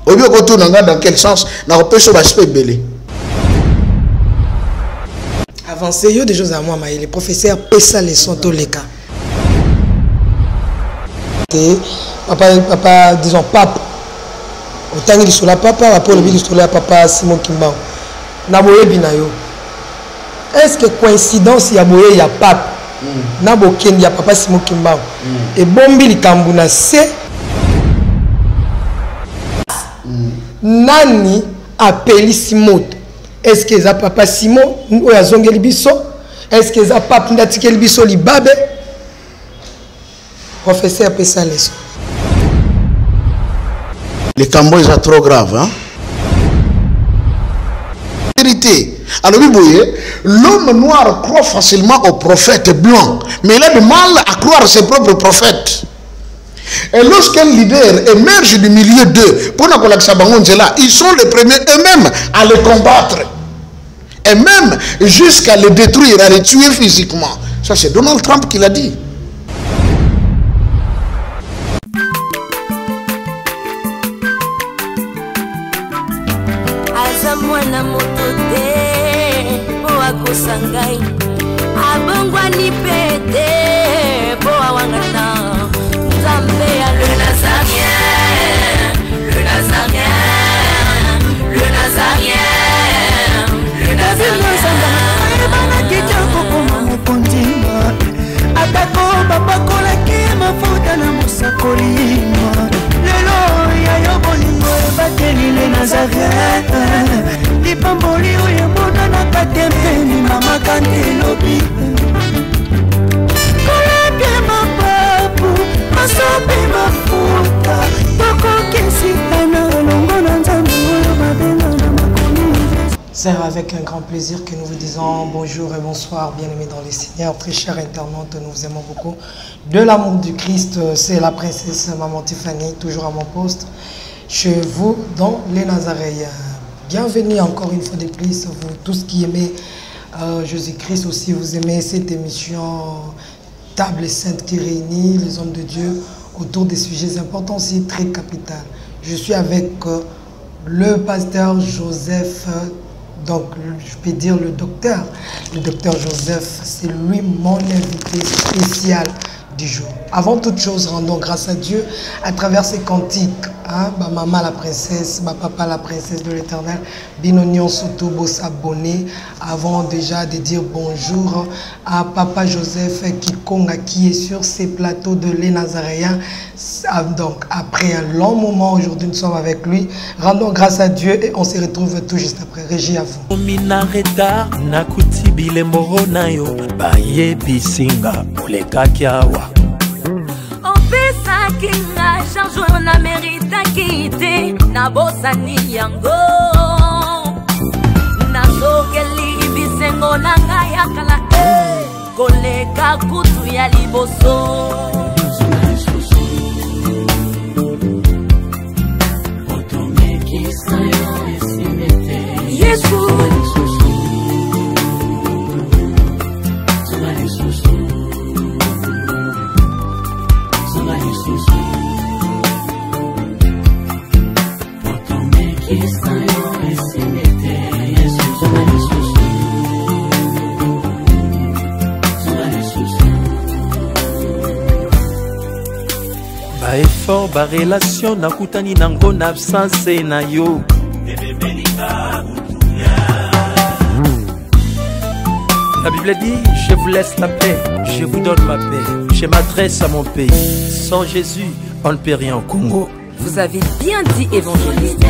Dans quel sens? Dans Avancez, il y a des choses à moi, les professeurs pèsent les sons tous les cas. Papa, disons, pape. Autant qu'il soit là, papa, après le bilan, il papa Simon Kimba. Naboye Binayo. Est-ce que coïncidence, il y a Boye, il y a pape? Naboken, il y a papa Simon Kimba. Et Bombi, il Kambuna, c'est. Nani appelle Simon. Est-ce que c'est papa Simon ou ya Zongeli Bisso? Est-ce que c'est papa Ndatikeli Bisso Libabe? Professeur Pessa Lesso. Les Cambodges sont trop graves, hein? Vérité. Alors, vous voyez, l'homme noir croit facilement aux prophètes blancs, mais il a du mal à croire à ses propres prophètes. Et lorsqu'un leader émerge du milieu d'eux, pour la ils sont les premiers eux-mêmes à les combattre. Et même jusqu'à les détruire, à les tuer physiquement. Ça, c'est Donald Trump qui l'a dit. C'est avec un grand plaisir que nous vous disons bonjour et bonsoir, bien-aimés dans les Seigneurs, très chers internautes, nous vous aimons beaucoup. De l'amour du Christ, c'est la princesse Maman Tiffany, toujours à mon poste, chez vous dans les Nazaréens. Bienvenue encore une fois de plus, vous tous qui aimez Jésus-Christ aussi, vous aimez cette émission Table Sainte qui réunit les hommes de Dieu autour des sujets importants aussi, très capitaux. Je suis avec le pasteur Joseph. Donc, je peux dire le docteur Joseph, c'est lui mon invité spécial du jour. Avant toute chose, rendons grâce à Dieu à travers ces cantiques. Hein? Ma maman la princesse, ma papa la princesse de l'Éternel, Binonion Sotobo s'abonner avant déjà de dire bonjour à papa Joseph Kikonga qui est sur ces plateaux de les Nazaréens. Donc après un long moment, aujourd'hui nous sommes avec lui. Rendons grâce à Dieu et on se retrouve tout juste après. Régie à vous. Kinga chanjou na merita kite na bosani yango na sokeli bisengo na ngaya kala koleka kutu ya liboso Yesu effort ba relation na kutani nango na absence na yo La Bible dit je vous laisse la paix, je vous donne ma paix, je m'adresse à mon pays. Sans Jésus on ne peut rien au Congo. Vous avez bien dit évangéliste.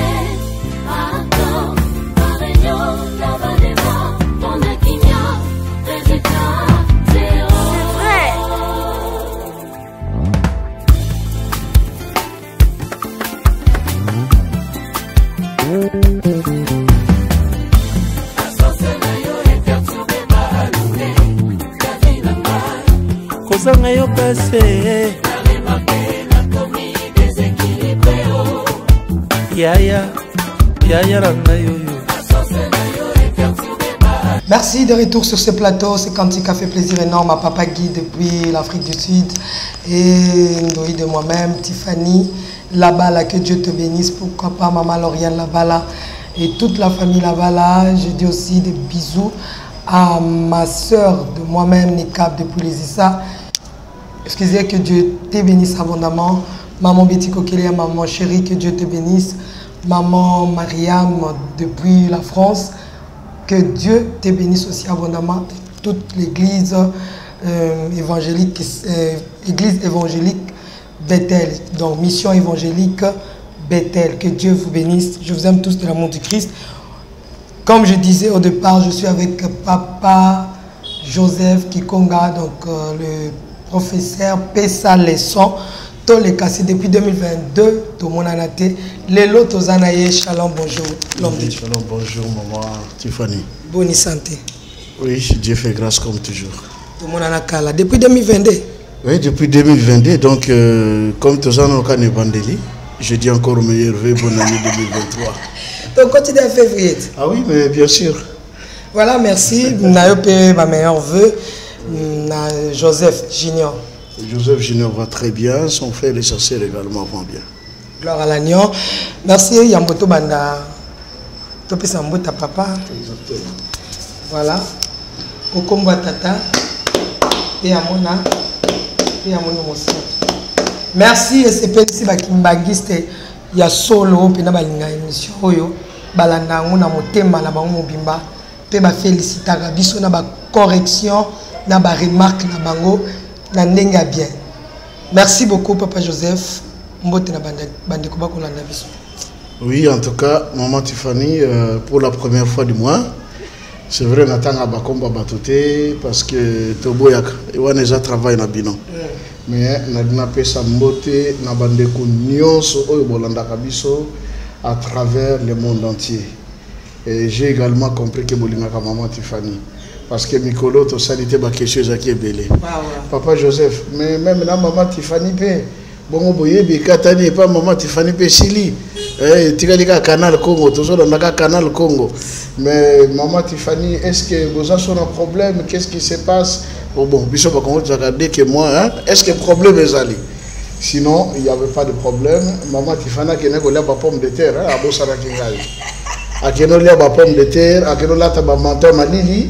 Kozanga yo passé Merci de retour sur ce plateau. C'est Cantique a fait plaisir énorme à Papa Guy depuis l'Afrique du Sud et Ndoï de moi-même, Tiffany. Labala, que Dieu te bénisse. Pourquoi pas maman Lauriane Labala et toute la famille Labala. Je dis aussi des bisous à ma soeur de moi-même, Nikab depuis les Issa. Excusez, que Dieu te bénisse abondamment. Maman Betty Kokelia, maman chérie, que Dieu te bénisse. Maman Mariam depuis la France, que Dieu te bénisse aussi abondamment. Toute l'église évangélique, église évangélique Bethel, donc mission évangélique Bethel, que Dieu vous bénisse. Je vous aime tous de l'amour du Christ. Comme je disais au départ, je suis avec Papa Joseph Kikonga, donc le professeur Pessa Leçon. Tous les cassés depuis 2022, tout le monde a été. Lélo Tozanaye, shalom, bonjour. Shalom, bonjour, maman Tiffany. Bonne santé. Oui, Dieu fait grâce comme toujours. Tout le monde a kala. Depuis 2022. Oui, depuis 2022, donc comme Tozana Okane Bandeli, je dis encore meilleur vœu, bonne année 2023. Donc, continue à février. Ah oui, mais bien sûr. Voilà, merci. Nayope, ma meilleure vœu, Joseph Junior. Joseph Junior va très bien, son frère et sa sœur également vont bien. Gloire à l'agneau. Merci, Yamboto Banda. Topé Sambota papa. Exactement. Voilà. Okomba tata. Et Amona. Et Amona Mossa. Merci, et c'est Pensi Bakimbagiste. Il y a solo, puis na balinga émission oyo balanda ngona motema na bango mobimba pe ba félicitaka biso na ba correction na ba remarque na bango na ndenga bien. Merci beaucoup Papa Joseph. Mbote na bande ko bakolanda biso. Oui, en tout cas, maman Tiffany, pour la première fois du mois, c'est vrai natanga bakomba batoté parce que toboyaka et on déjà travaille na bino. Mais na pesa mbote na bandeko nyonso oyo bolandaka biso à travers le monde entier. Et j'ai également compris que bolingaka maman Tiffany parce que Mikolo to salité ba question zaki ebele. Papa Joseph, mais même na maman Tiffany pe bongo boyebi katani pas maman Tiffany pe sili. Tikalika Canal Congo, toujours dans le Canal Congo. Mais maman Tiffany, est-ce que vous avez un problème? Qu'est-ce qui se passe? Bon, Bishop a regardé que moi, hein? Est-ce que le problème est allé? Sinon, il n'y avait pas de problème. Maman Tiffany qui n'a pas de pomme de terre, hein? À Bossara Kingali. À Kenolia, pas pomme de terre, à Kenola, tu as menton, ma lili.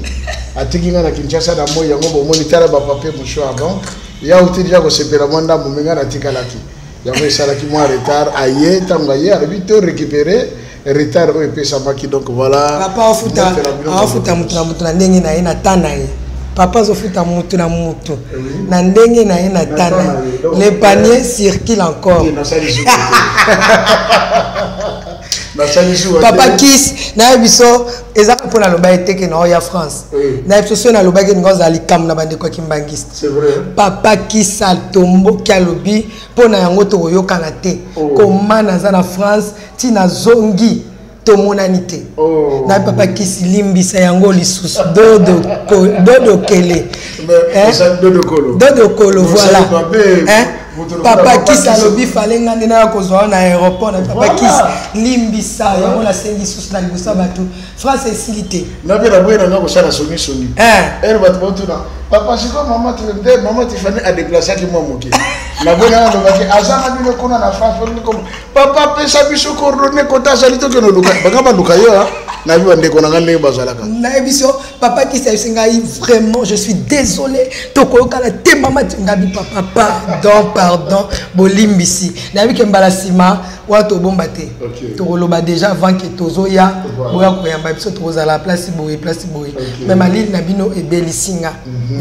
À Tikinga, na Kinshasa, na Moya, mon moniteur, ma papier, mon choix avant. Il y a aussi déjà que c'est pour la manda, mon méga, na Tikalaki. Il y avait ça qui m'a retard. Aïe, tangaye, à 8 heures récupéré. Retard, oui, puis ça m'a qui donc voilà. Papa, ofuta mutuna ndenge na ina tanaye. Papa ofuta mutuna mutu. Na ndenge na ina tanaye. Les paniers circulent encore. Papa Kiss, na biso ezaka pona loba eteke na oya France. Na biso na loba ke ngoza likam na bande kwa kimbangiste. C'est vrai. Papa Kiss altombo kialobi pona yango to yokana te. Comment naza na France tina zongi to monanité. Na papa Kiss limbisa yango lisusu dodo kele. Dodo kolo voilà. Papa Kiss alobi fallait ngande na kozwa na aéroport na papa Kiss limbisa yango la sengi sous na libosa bato France est silité na bien la boyena ngako sala soni elle va te montrer papa c'est comme maman Tiffany a déplacé qui moi moké la boyena ndo baki azana bino kona na France comme papa pesa biso coordonner kota salito que no luka banga luka yo na bi wande kona ngale bazalaka na biso papa Kiss asengai vraiment je suis désolé to koyoka la te maman ngabi papa pardon bolimbisi na bi kembala sima wa to bomba te to koloba déjà avant que tozoya boya koyamba biso to kozala place boye même ali na bino ebelisinga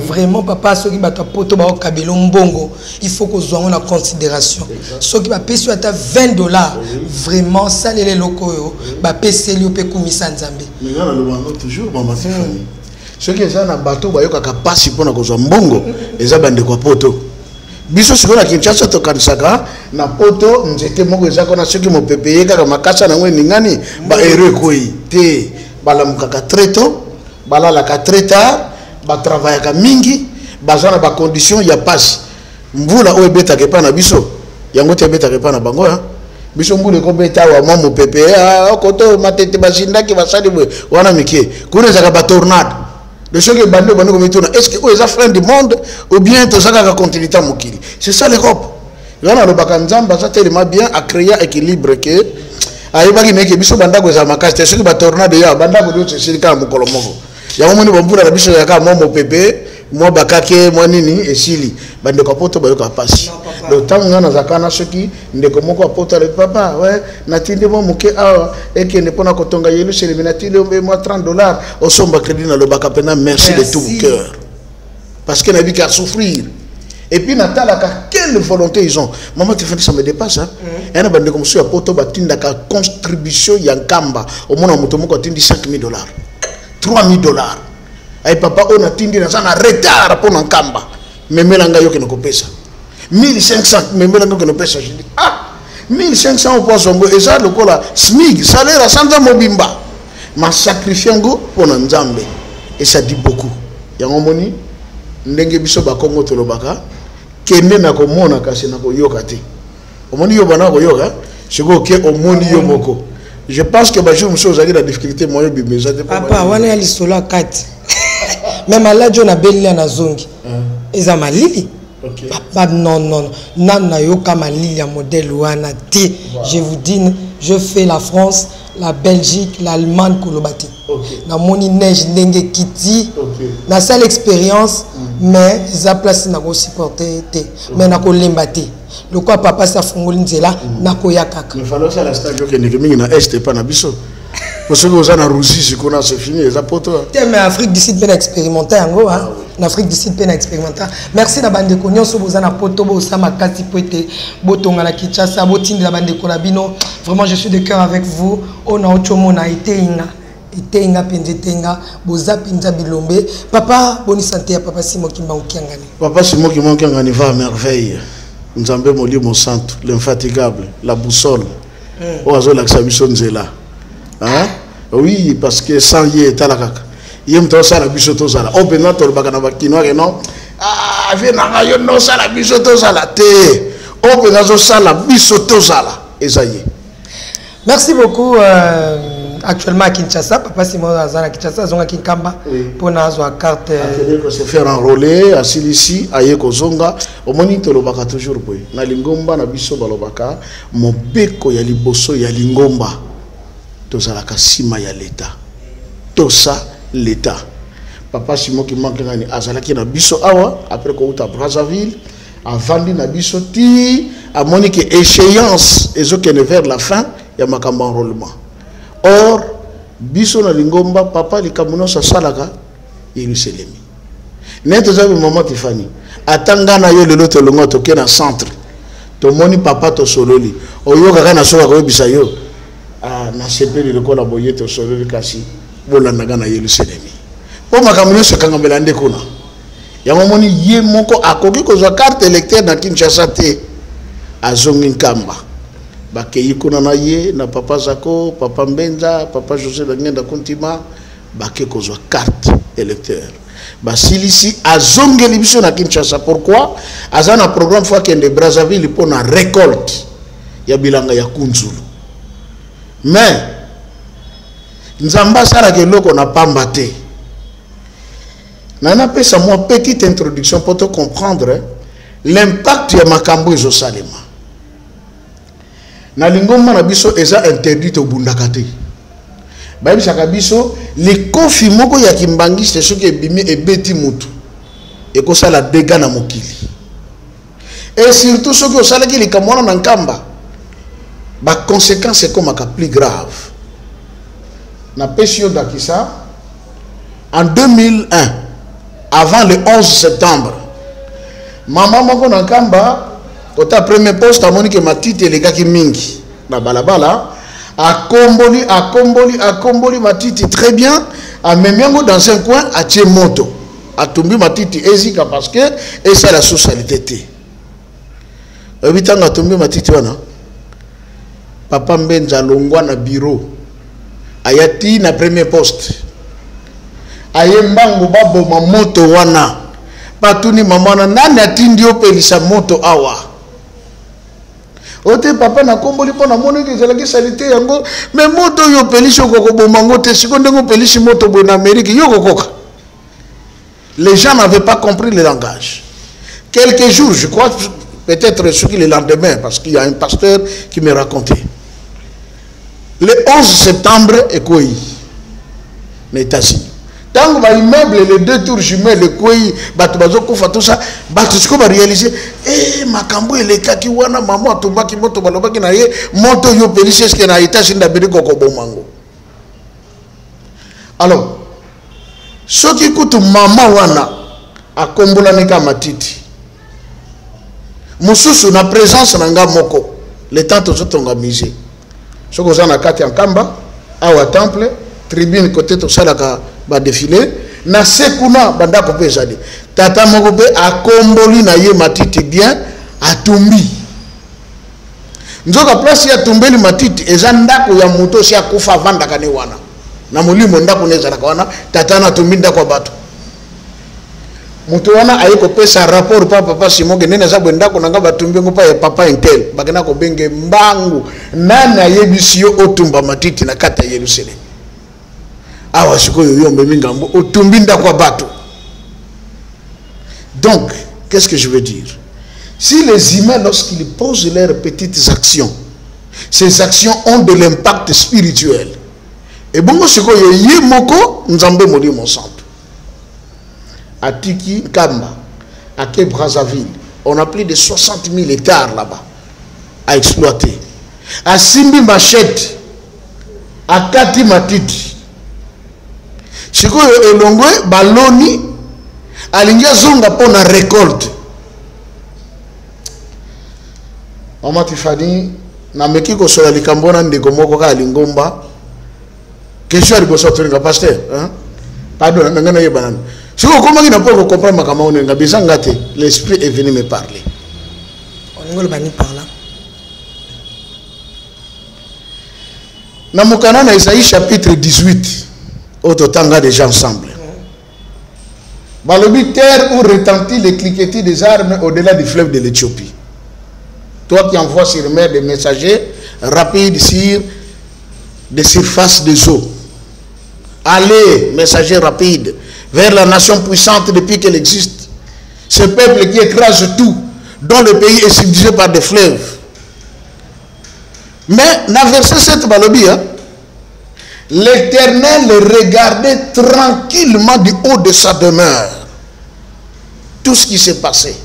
vraiment papa soki bato poto ba okabelo mbongo il faut que zo na considération soki ba pesi ata $20 vraiment salele lokoyo ba pesi li pe kumisa nzambe mais na lobango toujours maman Tiffany soki eza na bato bayokaka pasi pona kozwa mbongo eza bande kwa poto biso sikoyo na Kinshasa tokanisaka na poto nzete moko ezako na soki mopepe ye kaka makasa na ngwe ningani ba ere koyi te balamukaka treto balalaka treta batravaillaka mingi baza na bacondition ya pasi mvula oyo ebetaka epa na biso yango te ebetaka epa na bango biso mbula ekobeta wa mwa mopepe koto matete basindaki basali boye wana mike kuna ezaka batornade de ce que est-ce que est frein du monde ou bien tout ça va continuer à mokili c'est ça l'Europe Yana le bakanzamba ça tellement bien à créer équilibre que ayebaki meke biso bandako za makasi te soki ba tornade ya bandako do c'est ka mokolo moko. Ya moni bombula na biso ya ka momo pepe moi bakake moi nini esili bandeko poto bayoka pasi. Le temps ngana zakana soki ndeko moko apota le papa ouais natinde mo moke awa et que ne pona kotonga yelu chez le natinde moi $30 au somba crédit na le bakapena merci de tout mon cœur. Parce que n'a vu qu'à souffrir. Et puis Natala, quelle volonté ils ont. Maman, tu fais ça me dépasse. Et on a comme si à poto batinda ka contribution yankamba au moins on motomo ko tindi $5,000, $3,000. Ay papa on a tindi na sana retard pour nankamba. Memelanga yo ke no kopesa. 1,500 memelanga ke no pesa. Je dis ah 1,500 pour zongo et ça le kola SMIC salaire à 100 mobimba. Ma sacrifiango pour Nzambe et ça dit beaucoup. Yango moni ndenge biso ba Kongo tolobaka kende na komona kasi na koyoka te omoni yo bana koyoka siko ke omoni yo moko. Je pense que ba jour monsieur ozali la difficulté moyo bimeza te papa wana ya lisola kati même là jo na belia na zongi eza malili. Okay. Papa non nana yoka malili ya modèle wana te. Je vous dis je fais la France, la Belgique, l'Allemagne kolobati. Okay. Na moni neige ndenge kiti. Okay. Na seule expérience mais za place na ko supporter te mais na ko lemba te. Le quoi papa sa fungoli nzela na ko yakaka. Il fallait ça la stage que ne mingi na est pas na biso. Parce que vous en a Russie c'est qu'on a c'est fini les apotres. Mais Afrique du Sud ben expérimenté en gros hein. En Afrique du Sud ben expérimenté. Merci na bande ko nyonso bozana poto bo sa makasi poete botonga na Kinshasa botindi la bande ko labino. Vraiment je suis de cœur avec vous. On a ochomo na itenga. Itenga penjetenga boza pinza bilombe. Papa bonne santé à papa Simon Kimba Okiangani. Papa Simon Kimba Okiangani va à merveille. Nzambe moli mon centre, l'infatigable, la boussole. Oazo la xabiso nzela. Hein? Oui, parce que sans y est à la caca. Yem to sala bisoto sala. O pena to bakana bakino ke non. Ah, vena yo no sala bisoto sala te. O pena zo sala bisoto sala. Esaye. Merci beaucoup. Actuellement à Kinshasa, papa Simon Azana Kinshasa, zonga Kinkamba pour nazo à carte. Il se faire enrôler à Silisi, à Yeko Zonga, au moniteur le baka toujours boy. Na lingomba na biso balobaka, mon beko ya liboso ya lingomba. Toza la kasima ya l'État. Tosa l'État. Papa Simon qui manque ngani azala ki na biso awa après ko uta Brazzaville, a vendu na biso ti a monique échéance ezokene vers la fin ya makamba enrôlement. Or, biso na lingomba papa likamuno sa salaka Yerusalem. Neto zabi maman Tiffany. Atanga na yo lelo to longo to na centre. To moni papa to sololi. Oyo kaka na soka ko bisa yo. Ah na sepeli le ko la boye to sololi kasi bolanda na Yerusalem. Po makamuno se kanga belande kuna. Ya moni ye moko akoki ko za carte électeur na Kinshasa te. Azongi nkamba. Bakei kuna na ye na papa Zako, papa Mbenza, papa José Dangenda Kontima, bake kozwa carte électeur. Basilisi azongeli biso na Kinshasa. Pourquoi? Azana programme fois kende Brazzaville pour na récolte ya bilanga ya kunzulu. Mais nzamba sala ke loko na pamba te. Nana pesa moi petite introduction pour te comprendre l'impact ya makambo ezo salema. Na lingomba na biso eza interdit au bundakate. Bayi saka biso le kofi moko ya kimbangiste soki ebimi ebeti mutu ekosala dégâts na mokili. Et surtout soki osalaki likamwana na nkamba ba conséquences c'est comme plus grave. Na pesio dakisa en 2001 avant le 11 septembre maman moko na nkamba kota premier poste à Monique Matiti les gars qui mingi na balabala a komboli Matiti très bien a memiango dans un coin a tie moto a tombi Matiti ezika parce que et ça la socialité té ebitanga tombi Matiti wana papa Mbenza longwa na bureau ayati na premier poste ayembango babo ma moto wana patuni mamana nani atindi opelisa moto awa. Ote papa na komboli pona moni ke zelaki salite yango mais moto yo pelisi ko bomango te sikondo ngo pelisi moto bo na Amérique yo kokoka. Les gens n'avaient pas compris le langage. Quelques jours, je crois peut-être ce qui le lendemain, parce qu'il y a un pasteur qui me racontait. Le 11 septembre, et quoi? Netasi. Tant que l'immeuble, les 2 tours jumelles, le quoi, Batubazo, Kofa, tout ça, Batusko va réaliser, Makambo, les kaki, wana, maman, Tobaki, Moto, Balobaki, Naye, Moto, Yo, Pélices, qui n'a été dans le Koko Mango. Alors, ce qui coûte maman, wana, à Kombola Nika Matiti. Moussousou, na présence, Nanga Moko, les temps, tout ça, on a misé. Ce que vous avez kati en Kamba, Awa Temple, tribune côté tout ça là ba défilé, na sekuna banda ko pezade. Tata moko pe akomboli na ye matiti bien atumbi. Nzoka place ya tumbeli matiti ezanda ko ya moto si akufa vanda kane wana. Na mulimo ndako neza na wana tata na tumbi ndako bato. Moto wana ayeko pesa rapport papa Simoge nene za bwendako nanga batumbi ngo pa ya papa intel bagena ko benge mbangu nana yebisiyo otumba matiti na kata Yerusalem. Awa sikoyo yombe mingambo otumbi ndako bato. Donc, qu'est-ce que je veux dire? Si les humains, lorsqu'ils posent leurs petites actions, ces actions ont de l'impact spirituel. Et bon, sikoyo yemoko nzambe moli mon sang. À Tiki, Kamba, à Cape Brazzaville, on a plus de 60 000 hectares là-bas à exploiter. À Simbi Machette, à Kati Matiti, Chikoyo Elongwe, Baloni, à Lingia Zonga pour la récolte. Maman Tifani, na meki ko sola likambona ndeko moko ka lingomba. Question de bosso tuninga pasteur, hein? Pardon, ngana yebanana. Si vous comprenez que l'esprit est venu me parler. On va par là. Dans mon canal, Isaïe chapitre 18, autant tanga déjà ensemble. Balobi terre où retentit les cliquetis des armes au-delà du fleuve de l'Éthiopie. Toi qui envoies sur mer des messagers rapides sur des surfaces des eaux. Allez, messagers rapides, vers la nation puissante depuis qu'elle existe. Ce peuple qui écrase tout, dont le pays est subjugué par des fleuves. Mais, dans verset 7, l'Éternel regardait tranquillement du haut de sa demeure tout ce qui s'est passé.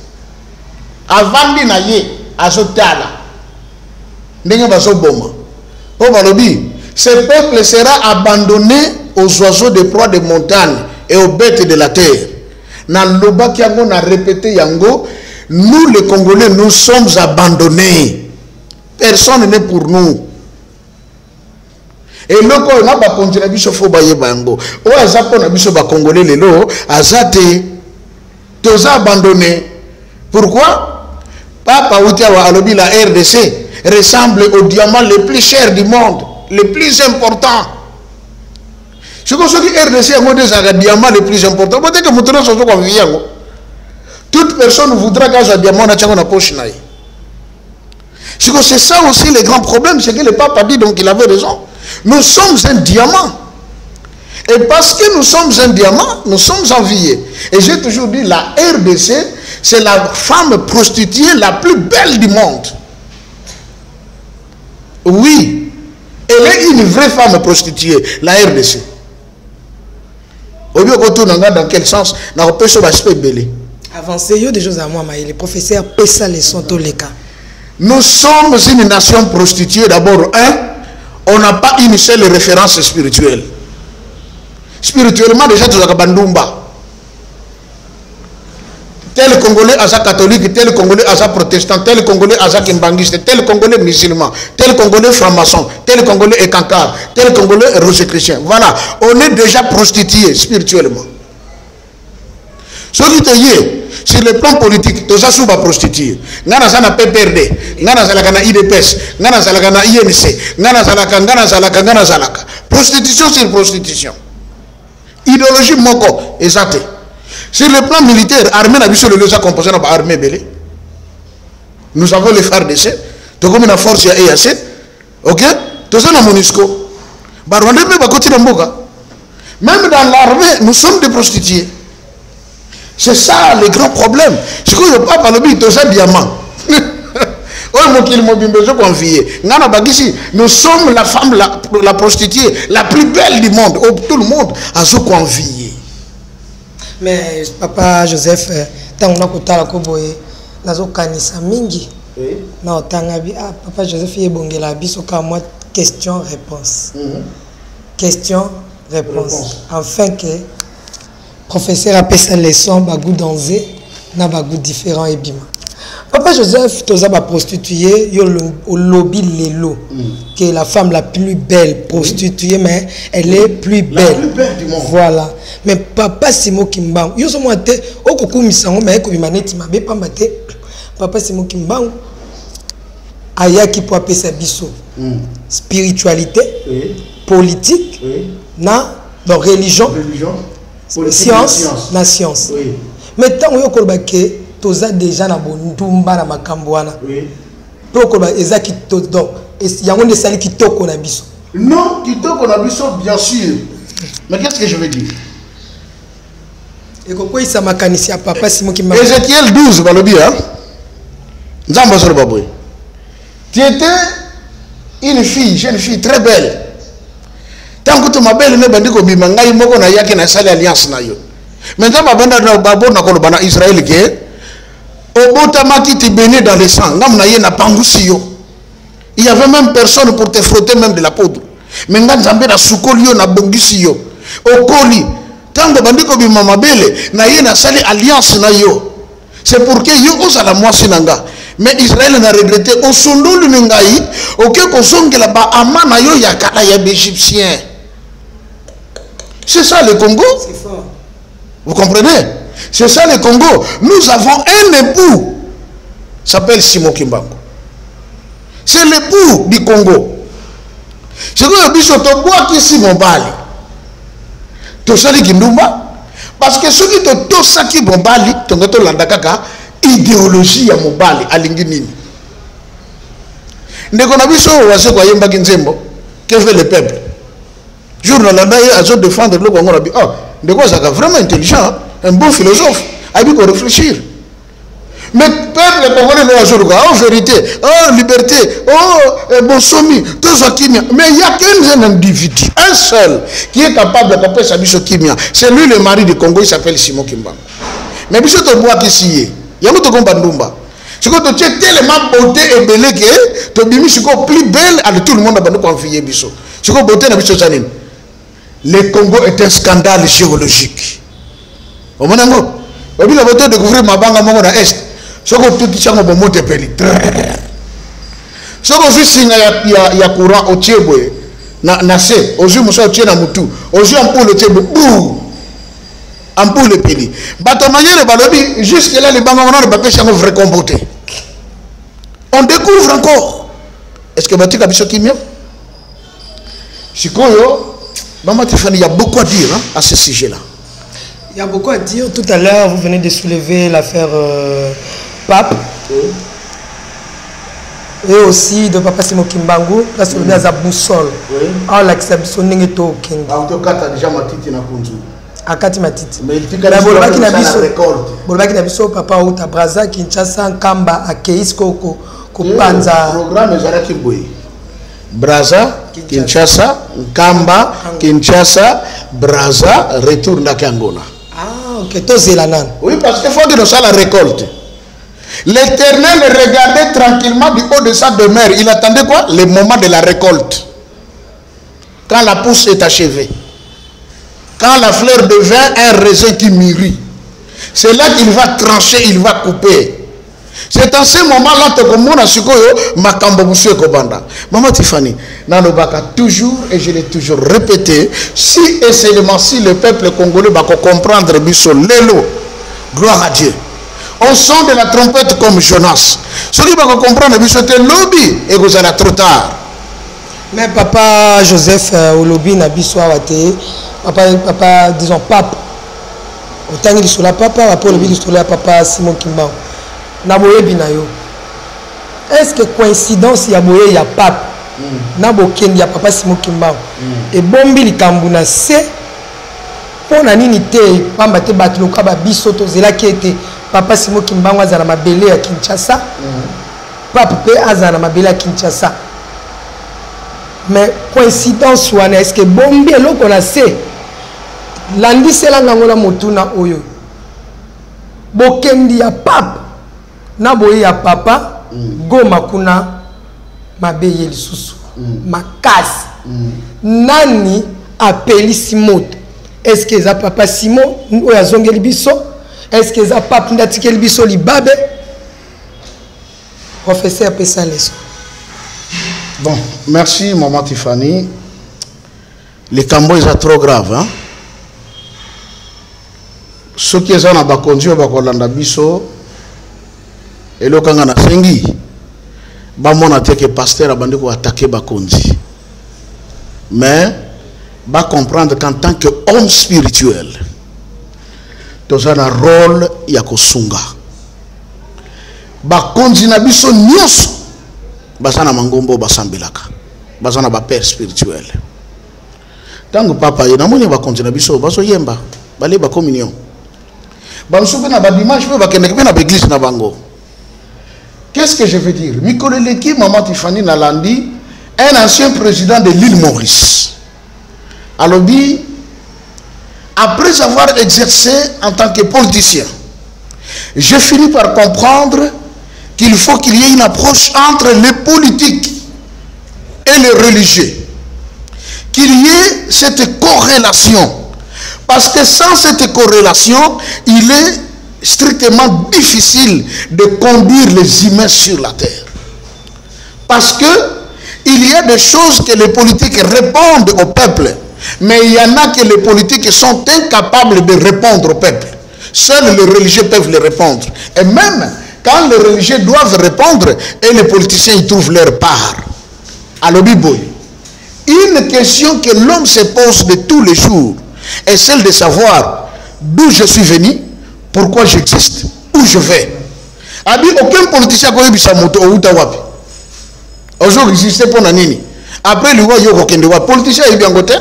Avant d'inaye, azotala, ce peuple sera abandonné aux oiseaux de proie des montagnes et aux bêtes de la terre. Dans l'Oba qui a répété Yango, nous les Congolais, nous sommes abandonnés. Personne n'est pour nous. Et le corps n'a pas continué à biso fo baye bango. O azapo na biso ba Congolais lelo azate tous abandonnés. Pourquoi? Papa Outiawa alobi la RDC ressemble au diamant le plus cher du monde, le plus important. Je pense que RDC a un diamant le plus important. Toute personne voudra gagner un diamant dans la poche. C'est ça aussi le grand problème, c'est que le pape a dit, donc il avait raison. Nous sommes un diamant. Et parce que nous sommes un diamant, nous sommes enviés. Et j'ai toujours dit, la RDC, c'est la femme prostituée la plus belle du monde. Oui, elle est une vraie femme prostituée, la RDC. Dans quel sens? Avancez, des choses à moi, les professeurs Pessa les sont tous les cas. Nous sommes une nation prostituée. D'abord, on n'a pas une seule référence spirituelle. Spirituellement, déjà, tu as Bandumba. Tel Congolais à sa catholique, tel Congolais à sa protestant, tel Congolais à sa kimbangiste, tel Congolais musulman, tel Congolais franc-maçon, tel Congolais écancard, tel Congolais rosé-chrétien. Voilà, on est déjà prostitué spirituellement. Ce qui te dit, sur le plan politique, tout ça sous va prostituer. Ngana sana PPRD, ngana zalaka na IDPS, ngana zalaka na INC, ngana zalaka. Prostitution sur prostitution. Idéologie moko, exacte. Sur le plan militaire, l'armée n'a vu sur le lieu composé dans l'armée belé. Nous avons les FARDC, tout comme une force EAC, ok? Tout ça dans MONUSCO. Même dans l'armée, nous sommes des prostituées. C'est ça le grand problème. C'est que le pape a le but, tout ça diamant. Nous sommes la femme, la prostituée, la plus belle du monde. Tout le monde a ce convié. Mais papa Joseph, tant qu'on a côté la koboye, nazo kanisa mingi. Non, tangabi papa Joseph y est bongela biso ka moi question réponse. Question réponse. Enfin que professeur a passé leçon bagou danser na bagou différent et bima. Papa Joseph, tu as prostituée, il y a au lobby Lelo, qui est la femme la plus belle, prostituée, mais elle est plus belle. La plus belle du monde. Voilà. Mais papa Simo Kimbang, il y a un peu au coucou misango, mais il y a un peu papa Simo Kimbang, aya qui peut appeler sa biso. Spiritualité, politique, na, donc religion, science, na science. Mais tant que vous avez toza déjà na bondumba na makamboana. Oui. Pourquoi ezaki to donc yango ne sali kitoko na biso. Non, kitoko na biso bien sûr. Mais qu'est-ce que je veux dire? Et pourquoi ça makanisi à papa Simo qui m'a Ézéchiel 12 balobi hein. Nzamba sur baboy. Tu étais une fille, jeune fille très belle. Tant que tu m'appelles ne bandi ko bimanga imoko na yaki na sali alliance na yo. Maintenant babanda na babo na ko bana Israël ke Obotamaki te béni dans le sang. Il y avait même personne pour te frotter même de la poudre. Mais Nzambe na sukolio na bongisiyo. Okoli. Tango bandiko bi mama bele na ye na sali alliance na yo. C'est pour que yo osala mwasi nanga. Mais Israël n'a regretté au sondolu ngai auquel kosongela ba amana yo ya kala ya égyptien. C'est ça le Congo. C'est fort. Vous comprenez? C'est ça le Congo. Nous avons un époux. S'appelle Simon Kimbangu. C'est l'époux du Congo. C'est que le biso to bois qui Simon Bali. To sali kindumba. Parce que ceux qui to saki bombali, to ngato landakaka idéologie ya mobali alingi nini. Ndeko na biso wase kwa yemba kinzembo. Que fait le peuple? Journal landa ye azo défendre le Congo rabi. Oh, ndeko ça vraiment intelligent. Un bon philosophe, a dû réfléchir. Mais le peuple congolais n'a pas oh vérité, oh liberté, oh bon sommet, tout ça kimia. Mais il n'y a qu'un individu, un seul, qui est capable de faire sa biche kimia. C'est lui le mari du Congo, il s'appelle Simon Kimbangu. Mais biche te bois qui s'y est, il y a un bandumba. C'est que tu es tellement beauté et belle que tu es plus belle à tout le monde a confié bicho. C'est que beauté n'a biche janine. Le Congo est un scandale géologique. Au moment où il a voté découvrir ma banque à mon est, ce que tout le monde a monté peli. Ce que je suis il y a courant au Tchéboué, na se, au jeu moussa au Tché na moutou, au jeu ampoule le Tchébou, bouh, ampoule le peli. Batomanier le balobi, jusque là les banques on a pas un vrai compoté. On découvre encore. Est-ce que Batika Bisso Kimia? Chikoyo, maman Tiffany, il y a beaucoup à dire hein, à ce sujet-là. Il y a beaucoup à dire. Tout à l'heure, vous venez de soulever l'affaire Pape. Et aussi de Papa Simo Kimbangu. Là, c'est le à boussole. Ah, l'acception n'est pas au King. En tout cas, tu as déjà ma titi na kunzu. À Kati Matiti. Mais il faut que tu papa ou ta braza Kinshasa Kamba à Keiskoko Kupanza. Programme Zaraki Boy. Braza, Kinshasa, Kamba, Kinshasa, Braza, retourne à Kangola. Ah, ok, toi c'est la nan. Oui, parce qu'il faut que nous soyons la récolte. L'Éternel regardait tranquillement du haut de sa demeure. Il attendait quoi? Le moment de la récolte. Quand la pousse est achevée. Quand la fleur devient un raisin qui mûrit. C'est là qu'il va trancher, il va couper. C'est en ce moment-là que Maman Tiffany, Nanobaka toujours, et je l'ai toujours répété, si et seulement si le peuple congolais va comprendre Bisso Lelo, gloire à Dieu. On sent de la trompette comme Jonas. Ceux qui vont comprendre Bisso c'est lobby et vous allez trop tard. Mais papa Joseph au lobby n'a Bisso papa disons pape. Autant qu'il soit là papa, après le lobby sur là papa Simon Kimbangu. Est-ce que coïncidence il y a boye il y a pape nabokendi ya papa Simon Kimbangu et bombi likambuna c'est pour na nini te pamba te batuloka ba biso to zela ki ete papa Simon Kimbangu azala mabele ya Kinshasa pape pe azana mabela Kinshasa. Mais coïncidence wana est-ce que bombi eloko na se landi sela ngona motuna oyo bokendi ya pape na boye ya papa goma kuna mabeye lisusu makasi nani appeli Simon? Est-ce que ça papa Simon ou ya zongeli biso? Est-ce que ça pape ndatikeli biso libabe? Professeur pesa leso. Bon, merci maman Tiffany. Les cambo est trop grave, hein? Ceux qui sont en bakonzi au bakolanda biso et le kanga na sengi ba mona te que pasteur abandi ko attaquer bakonzi. Mais va comprendre qu'en tant qu'homme spirituel, tu as un rôle ya kosunga. Bakonzi na biso nyoso basana mangombo basambelaka. Basana ba père spirituel. Tango papa ye namoni bakonzi na biso baso yemba, bale ba communion. Bansoube na ba dimanche pe bakende pe na église na bango. Qu'est-ce que je veux dire? Mikoleleki maman Tiffany Nalandi, un ancien président de l'île Maurice. Alors, après avoir exercé en tant que politicien, j'ai fini par comprendre qu'il faut qu'il y ait une approche entre les politiques et les religieux. Qu'il y ait cette corrélation. Parce que sans cette corrélation, il est strictement difficile de conduire les humains sur la terre. Parce que il y a des choses que les politiques répondent au peuple. Mais il y en a que les politiques sont incapables de répondre au peuple. Seuls les religieux peuvent les répondre. Et même quand les religieux doivent répondre, et les politiciens y trouvent leur part. Alors, une question que l'homme se pose de tous les jours est celle de savoir d'où je suis venu, pourquoi j'existe, où je vais. Aucun politicien n'a eu sa moto ou tawapi. Aujourd'hui, existait pour Nanini. Après, le roi Yoko Kendewa, politicien est bien côté.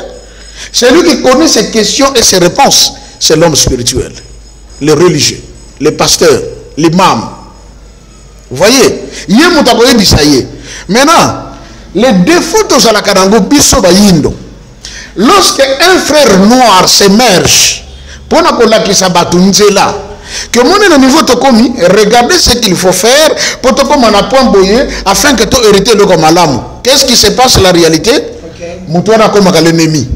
C'est lui qui connaît ces questions et ces réponses. C'est l'homme spirituel, les religieux, les pasteurs, l'imam. Vous voyez, maintenant, les défauts de la Karango biso bayindo. Lorsque un frère noir s'émerge, pour que ça là, que mon niveau te commis, regardez ce qu'il faut faire pour te comme un point boyer afin que tu hériter le comme malam. Qu'est-ce qui se passe la réalité? Moutouana comme l'ennemi.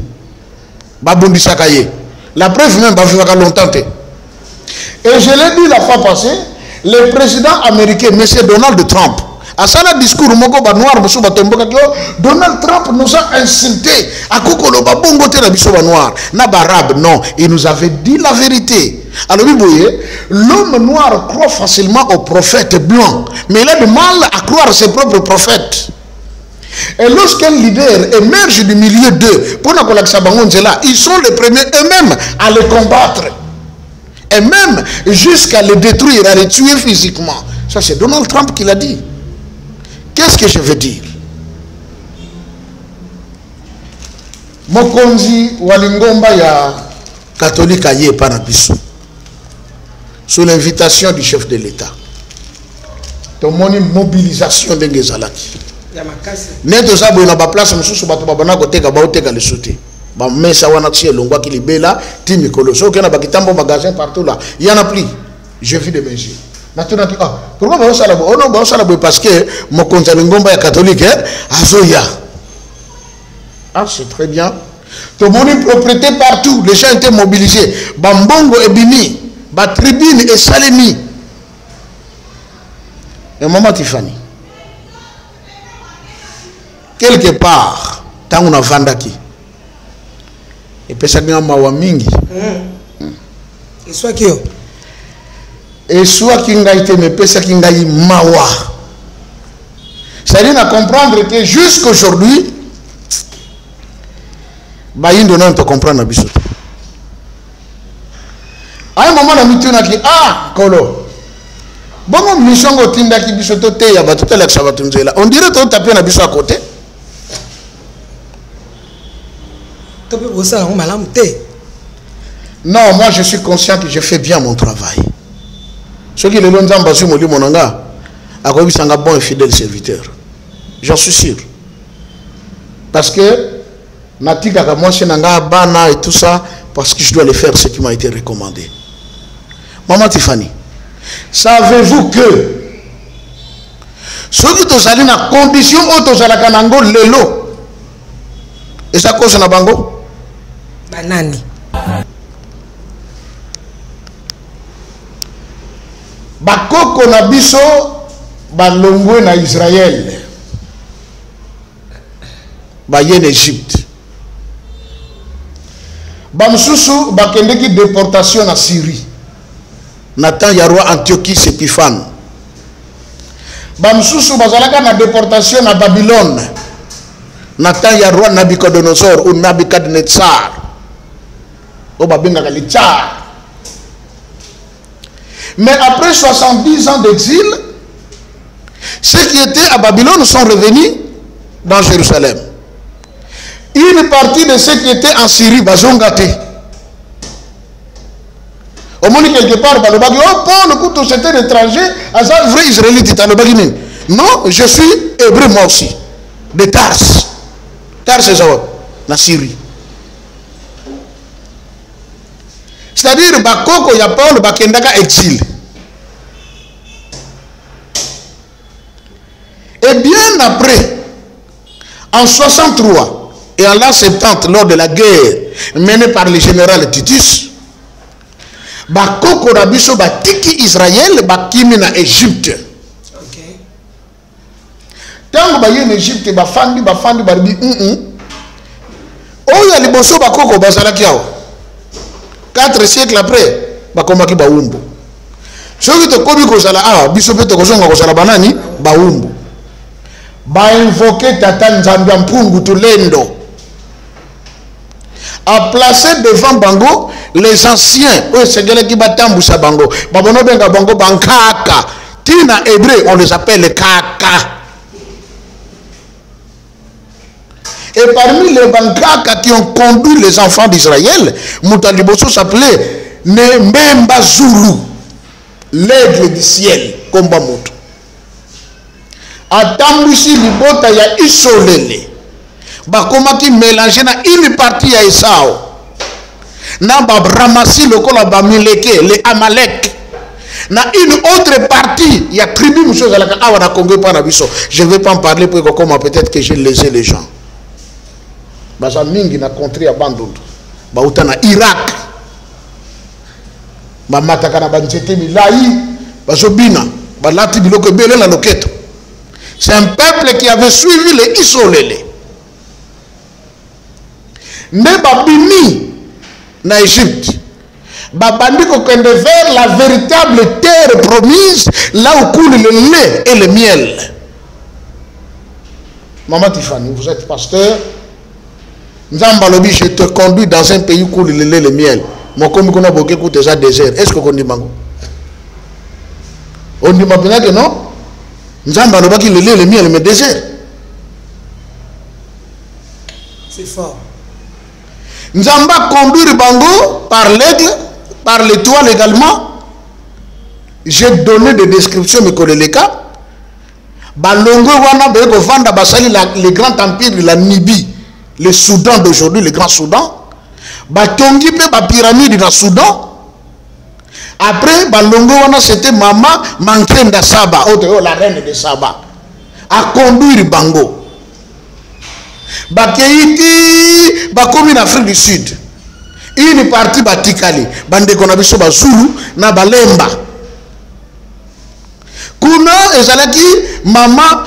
Babundi Sakaye. La preuve même, va longtemps. Et je l'ai dit la fois passée, le président américain, M. Donald Trump, à ça le discours, Donald Trump nous a insultés. À Kokolo Babongo Terabissoba noir. Nabarab, non. Il nous avait dit la vérité. Alors, vous voyez, l'homme noir croit facilement aux prophètes blancs. Mais il a du mal à croire à ses propres prophètes. Et lorsqu'un leader émerge du milieu d'eux, ils sont les premiers eux-mêmes à les combattre. Et même jusqu'à les détruire, à les tuer physiquement. Ça, c'est Donald Trump qui l'a dit. Qu'est-ce que je veux dire? Mokonzi Walingomba ya catholique aye panabiso. Sous l'invitation du chef de l'État. Tomoni mobilisation d'Engezalaki. Neto sabo na ba place mususu bato babana koteka ba oteka le sauté. Ba mesa wana tsie longwa ki libela timi koloso ke na ba kitambo magasin partout là. Il y en a plus. Je vis de mes yeux. Maintenant pourquoi ba osala bo? Ono ba osala bo parce que mokonza Lingomba ya catholique azoya. Ah c'est très bien. Tout le monde propriété partout, les gens étaient mobilisés. Bambongo et Bimi, ba tribune et Salemi. Et maman Tiffany. Quelque part, tant on a vendaki. Et puis ça vient mawa mingi. Et soit qui yo? Et soit qui n'a été mais pesa qui n'a mawa. Ça vient à comprendre que jusqu'aujourd'hui, bayindo non peut comprendre biso. À un moment la mituna qui kolo. Bon misongo tinda ki biso to te ya batuta la sabatunzela. On dirait to taper na biso à côté. Non, moi je suis conscient que je fais bien mon travail. Ce qui est le long d'ambassou moli monanga. c'est un bon et fidèle serviteur. J'en suis sûr. Parce que Natika Nanga Bana et tout ça, parce que je dois le faire ce qui m'a été recommandé. Maman Tiffany, savez-vous que ceux qui sont allés dans la condition où ils sont allés lelo, et ça cause na bango? Banani. Bakoko na biso balongwe na Israël. Baye en Égypte. Bamsusu bakendeki déportation na Syrie. Nathan ya roi Antiochus Épiphane. Bamsusu bazalaka na déportation na Babylone. Nathan ya roi Nabucodonosor ou Nabucodonosor. O babengaka le tsar. Mais après 70 ans d'exil, ceux qui étaient à Babylone sont revenus dans Jérusalem. Une partie de ceux qui étaient en Syrie, bazongate. Au moins quelque part, oh Paul, écoute, c'était un étranger, un vrai israélite, non, je suis hébreu moi aussi, de Tars. Tars c'est ça, la Syrie. C'est-à-dire, bakoko ya Paul, bakendaka exil. Et bien après, en 63 et en l'an 70, lors de la guerre menée par le général Titus, bakoko rabiso batiki Israël bakimi na Égypte. Okay. Tango baye en Égypte bafandi barbi oya liboso bakoko bazalaki awa. 4 siècles après, bakomaki baumbu. Soki to kobi kozala awa biso pe to kozonga kozala banani baumbu. Ba invoquer tata Nzambe mpungu tulendo. A placé devant bango les anciens eux segele ki batambusa bango babono benga bango bankaka tina hébreu on les appelle kaka. Et parmi les bankaka qui ont conduit les enfants d'Israël, Moutaliboso s'appelait Nembemba Zulu, l'aigle du ciel, comme Bamoto. Atambusi libota ya isolele. Bakoma qui mélangeait na une partie ya Esau. Na ba ramasi lokola ba mileke, les Amalek. Na une autre partie, il y a tribu monsieur Zalaka awa Congo par Nabiso. Je ne vais pas en parler pour que comment peut-être que j'ai lésé les gens. Baza mingi na contrée abandonné. Ba uta na Irak. Ba mataka na banzete milai, bazobina, ba lati biloko belé la loketo. C'est un peuple qui avait suivi les Isolélés. Ne babimi na Égypte. Babandi kokende vers la véritable terre promise, là où coule le lait et le miel. Maman Tiffany, vous êtes pasteur. Nzambalobi, je te conduis dans un pays où coule le lait et le miel. Mon comme qu'on a beaucoup écouté ça désert. Est-ce que on dit mango? On dit maintenant que non. Nzambalobi qui le lait et le miel mais désert. C'est fort. Nzamba conduire bango par l'aigle, par l'étoile également. J'ai donné des descriptions mais qu'on les cas. Balongo wana beko vanda basali les grands empires de la Libye. Le Soudan d'aujourd'hui, le Grand Soudan. Batongi pe ba pyramide dans Soudan. Après, Balongo wana c'était Maman Mankenda Saba, la reine de Saba. A conduire bango. Bakeiti, bakomi en Afrique du Sud. Une partie batikali, bande konabiso ba Zulu na balemba. Kuna ezalaki Maman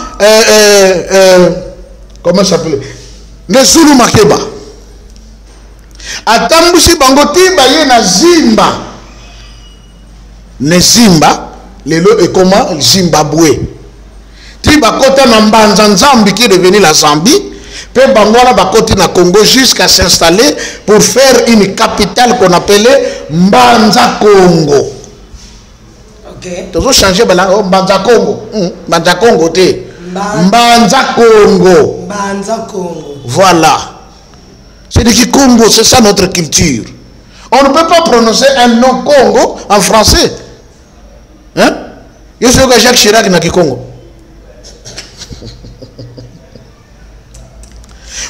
comment ça s'appelle? Ne Zulu Makeba. Atambusi bangoti baye na Zimba. Ne Zimba, lelo et comment Zimbabwe. Ti bakota na Mbanza Nzambi qui est devenu la Zambie. Pe bangola bakoti na Congo jusqu'à s'installer pour faire une capitale qu'on appelait Mbanza Congo. Ok. Toujours changer balango Mbanza Congo. Mbanza Congo te. Mbanza Congo. Mbanza Congo. Voilà. C'est du Congo, c'est ça notre culture. On ne peut pas prononcer un nom Congo en français. Hein? Je sais que Jacques Chirac n'a que Congo.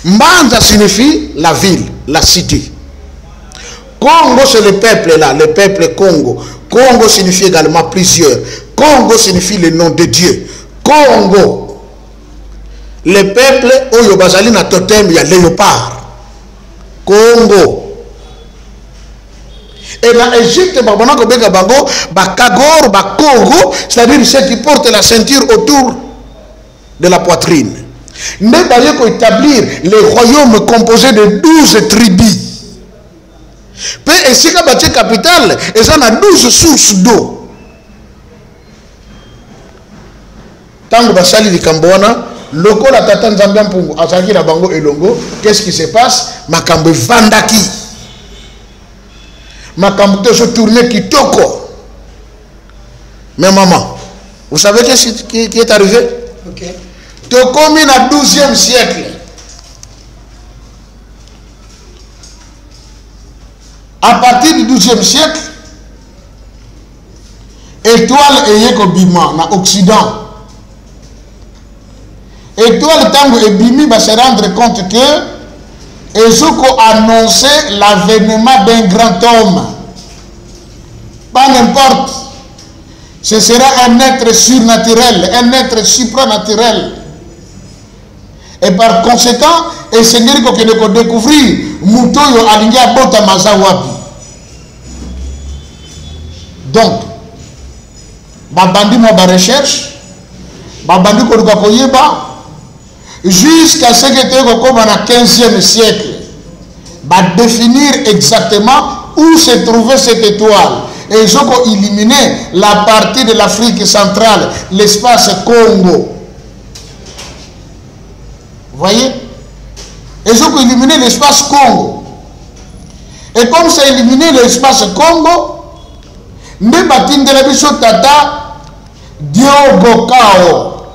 Mbanza signifie la ville, la cité. Congo, c'est le peuple là, le peuple Congo. Congo signifie également plusieurs. Congo signifie le nom de Dieu. Congo. Le peuple, Oyo Bazali na totem, il y a léopard. Congo. Et dans l'Égypte, Congo, c'est-à-dire ceux qui portent la ceinture autour de la poitrine. Mais il faut établir les royaumes composés de 12 tribus. Et si la capitale, ils ont 12 sources d'eau. Tant que Basali di Kambona, loko la tata Nzambe Mpungu, Azaki la Bango et Longo, qu'est-ce qui se passe? Makambo Vandaki. Makambo se tourner Kitoko. Mais maman, vous savez qu'est-ce qui est arrivé? Ok. Tokomi na 12e siècle. À partir du 12e siècle, étoile et Yekobima na Occident. Étoile Tango et Bimi va se rendre compte que Ezoko annonçait l'avènement d'un grand homme. Pas n'importe. Ce sera un être surnaturel, un être supranaturel. Et par conséquent, et Seigneur qui ne découvrir Moutoyo Alinga Bota Mazawapi. Donc, Babandi ma recherche, Babandi Korukakoyeba, jusqu'à ce que tu aies comme dans le 15e siècle, va définir exactement où se trouvait cette étoile. Et ils ont éliminé la partie de l'Afrique centrale, l'espace Congo. Vous voyez? Ils ont éliminé l'espace Congo. Et comme ça a éliminé l'espace Congo, ne batin de la biso tata Diogo Kao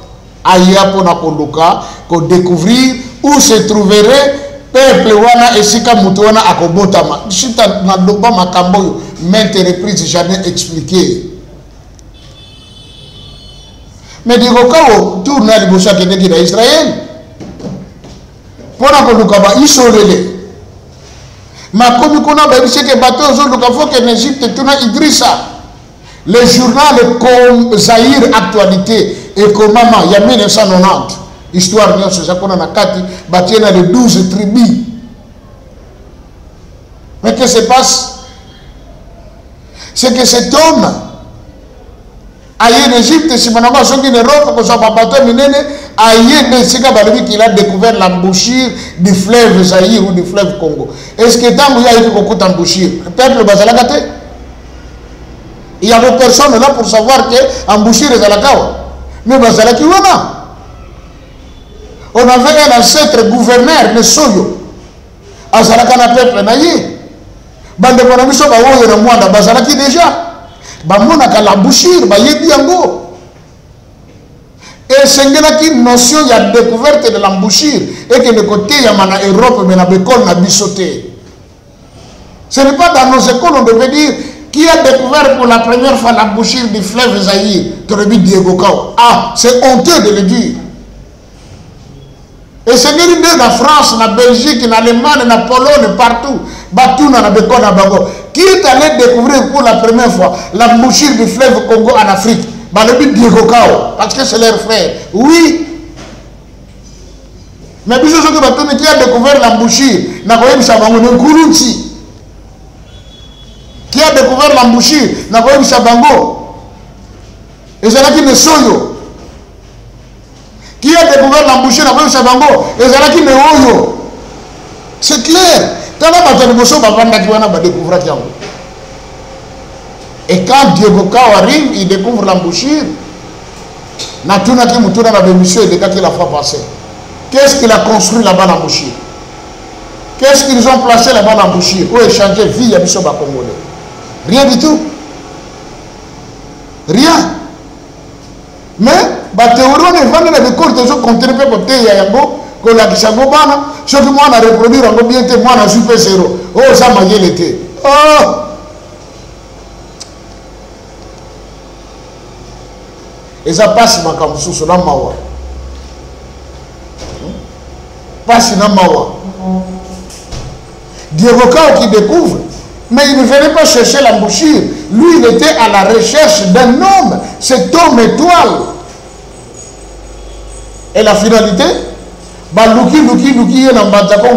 aya pona kondoka ko découvrir où se trouverait peuple wana esika mutu wana akobotama. Chita na doba makambo maintes reprises jamais expliqué. Mais Diogo Kao tourne à liboso akendeki na Israël. Pona kondoka ba isolele. Makomi kona ba bisé que bateau zondoka faut que l'Égypte tourne Idrissa. Le journal comme Zahir Actualité et comme Maman, il y a 1990, histoire de ce qu'on a nakati, bâti dans les 12 tribus. Mais qu'est-ce qui se passe? C'est que cet homme, aïe en Égypte, si mon ami a sorti en Europe, que son papa minene, aïe qu'il a découvert l'embouchure du fleuve Zahir ou du fleuve Congo. Est-ce que tant qu'il y a eu beaucoup d'embouchure, le peuple Bazalagate? Il y avait personne là pour savoir que embouchure est à la Kawa. Mais Bazalaki wana. On avait un ancêtre gouverneur de Soyo. Azalaka na peuple na ye. Bande kona miso ba woyo na mwanda Bazalaki déjà. Ba mona ka l'embouchure ba yebi yango. Et c'est une notion il y a découverte de l'embouchure et que le côté il y a mana Europe mais na bécole na bisoté. Ce n'est pas dans nos écoles on devait dire qui a découvert pour la première fois l'embouchure du fleuve Zahir? Tu aurais dit Diego Kao. Ah, c'est honteux de le dire. Et c'est né dans France, dans Belgique, dans Allemagne, dans Pologne, partout. Batou dans la Bécon, dans Bango. Qui est allé découvrir pour la première fois l'embouchure du fleuve Congo en Afrique? Bah, le but Diego Kao. Parce que c'est leur frère. Oui. Mais puis, qui a découvert l'embouchure? N'a pas eu de qui a découvert l'embouchure n'a pas eu Chabango et c'est là qui ne soyo qui a découvert l'embouchure n'a pas eu Chabango et c'est là qui ne oyo. C'est clair. Tant que va découvrir. Et quand Diego Kao arrive il découvre l'embouchure Natuna qui moutouna la bémission et de la fois passée. Qu'est-ce qu'il a construit là-bas l'embouchure? Qu'est-ce qu'ils ont placé là-bas l'embouchure pour échanger vie à Bissot Congolais? Rien du tout. Rien. Mais, la théorie, on est venu dans les cours de ce conteneur pour côté Yango, que la Kisagobana, ce que moi on a reproduit, on a bien été, moi on a super zéro. Oh, ça m'a dit l'été. Oh! Et ça passe ma comme sous la mawa. Passina Mawa. Diego Kao qui découvre. Mais il ne venait pas chercher l'embouchure. Lui, il était à la recherche d'un homme. Cet homme étoile. Et la finalité, bah, Luki, il y a un bataillon,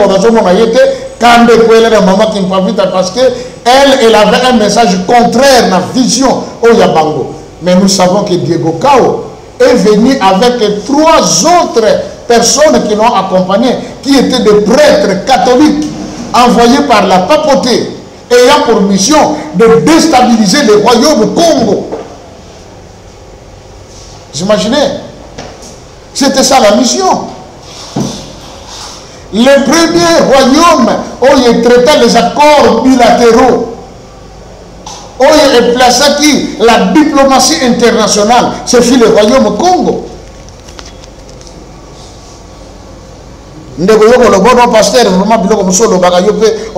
parce qu'elle avait un message contraire à la vision au Yabango. Mais nous savons que Diego Kao est venu avec 3 autres personnes qui l'ont accompagné, qui étaient des prêtres catholiques envoyés par la papauté, ayant pour mission de déstabiliser le royaume Congo. Vous imaginez? C'était ça la mission. Le premier royaume où il traitait les accords bilatéraux, où il plaçait qui la diplomatie internationale, ce fut le royaume Congo. On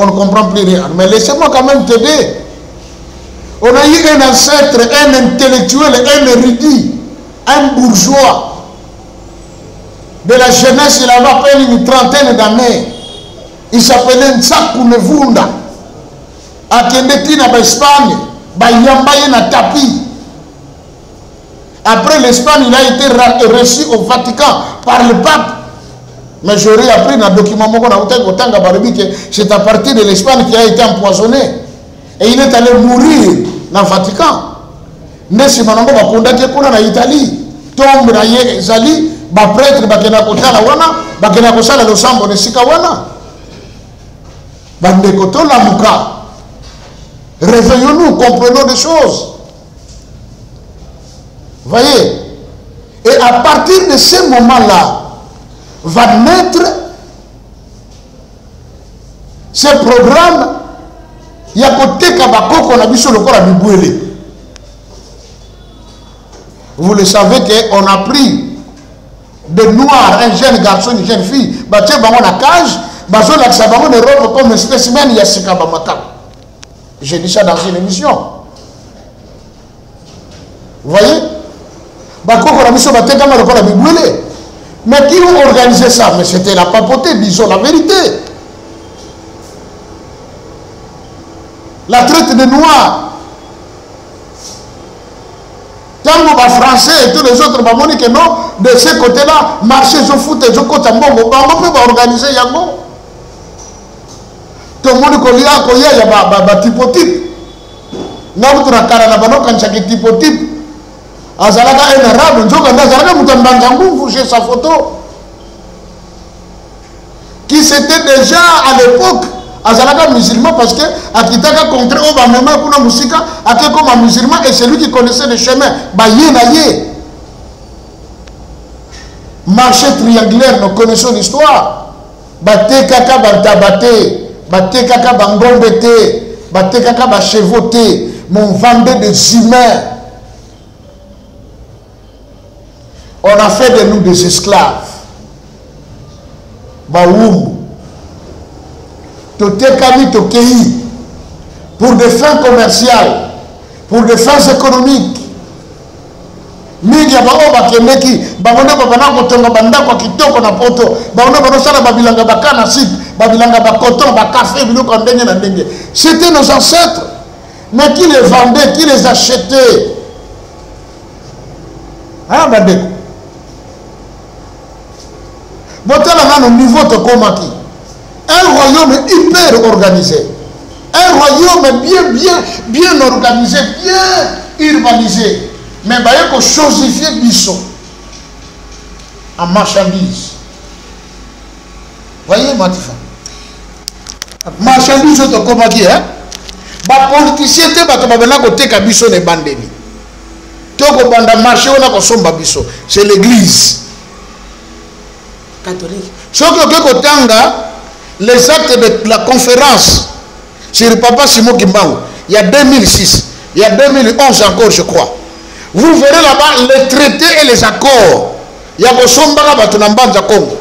ne comprend plus rien. Mais laissez-moi quand même t'aider. On a eu un ancêtre, un intellectuel, un érudit, un bourgeois. De la jeunesse, il avait à peine une trentaine d'années. Il s'appelait Ntsaku Nevunda. A Kendetina, en Espagne, na tapis. Après l'Espagne, il a été reçu au Vatican par le pape. Mais j'aurais appris dans le document que c'est à partir de l'Espagne qu'il a été empoisonné. Et il est allé mourir dans le Vatican. Nesi manango bakondaki kuna na Italie. Tombe na ye ezali ba prêtre bakena kotala wana, bakena kosala losambo nesika wana. Bande kotola muka. Réveillons-nous, comprenons des choses. Voyez. Et à partir de ce moment-là, va naître ce programme. Il y a côté Kabako qu'on a vu sur le corps à Bibouélé. Vous le savez qu'on a pris des noirs, un jeune garçon, une jeune fille, battu dans la cage, bazo la sabamo de robe comme un spécimen Yassika Bamaka. J'ai dit ça dans une émission. Vous voyez? Bako qu'on a mis sur la tête comme le corps à Bibouélé. Mais qui ont organisé ça? Mais c'était la papauté, disons la vérité. La traite des Noirs. Tango les Français et tous les autres, que non, de ce côté-là, marcher, je fout et je côté à Mbongo, on peut organiser Yango. Tout le monde il y a un typotype. Nous avons un typotype. Azalaka un arabe, j'ai sa photo. Qui c'était déjà à l'époque, Azalaka musulman, parce que Akitaka contre Obama, Kuna Musika, Ake comme un musulman, et c'est lui qui connaissait le chemin. Baye Naye. Marché triangulaire, nous connaissons l'histoire. Bate Kaka Bantabate, Bate Kaka Bangombete, Bate Kaka Bachevote, mon vendeur des humains. On a fait de nous des esclaves. Baoum. Totekami Tokei. Pour des fins commerciales. Pour des fins économiques. Mingia baoba kemeki. Babone babana kotonga banda kwa kitoko na poto. Babone banosala babilanga bakana sip. Babilanga bakoton, bakafé, biloko ndenge na ndenge. C'était nos ancêtres. Mais qui les vendait, qui les achetait? Hein, bandeko? Au niveau de Komaki, un royaume hyper organisé, un royaume bien organisé, bien urbanisé, mais il faut chosifier Bissot en marchandise. Voyez, Matifa, marchandise de Komaki, hein? Les politiciens sont côté Bissot et Bandeni. Toko banda marché on a kosomba Bissot, c'est l'église catholique. Ce que les actes de la conférence sur le papa Simon Kimbangu, il y a 2006, il y a 2011 encore, je crois. Vous verrez là-bas les traités et les accords. Il y a Bosombara Batunambanza Congo.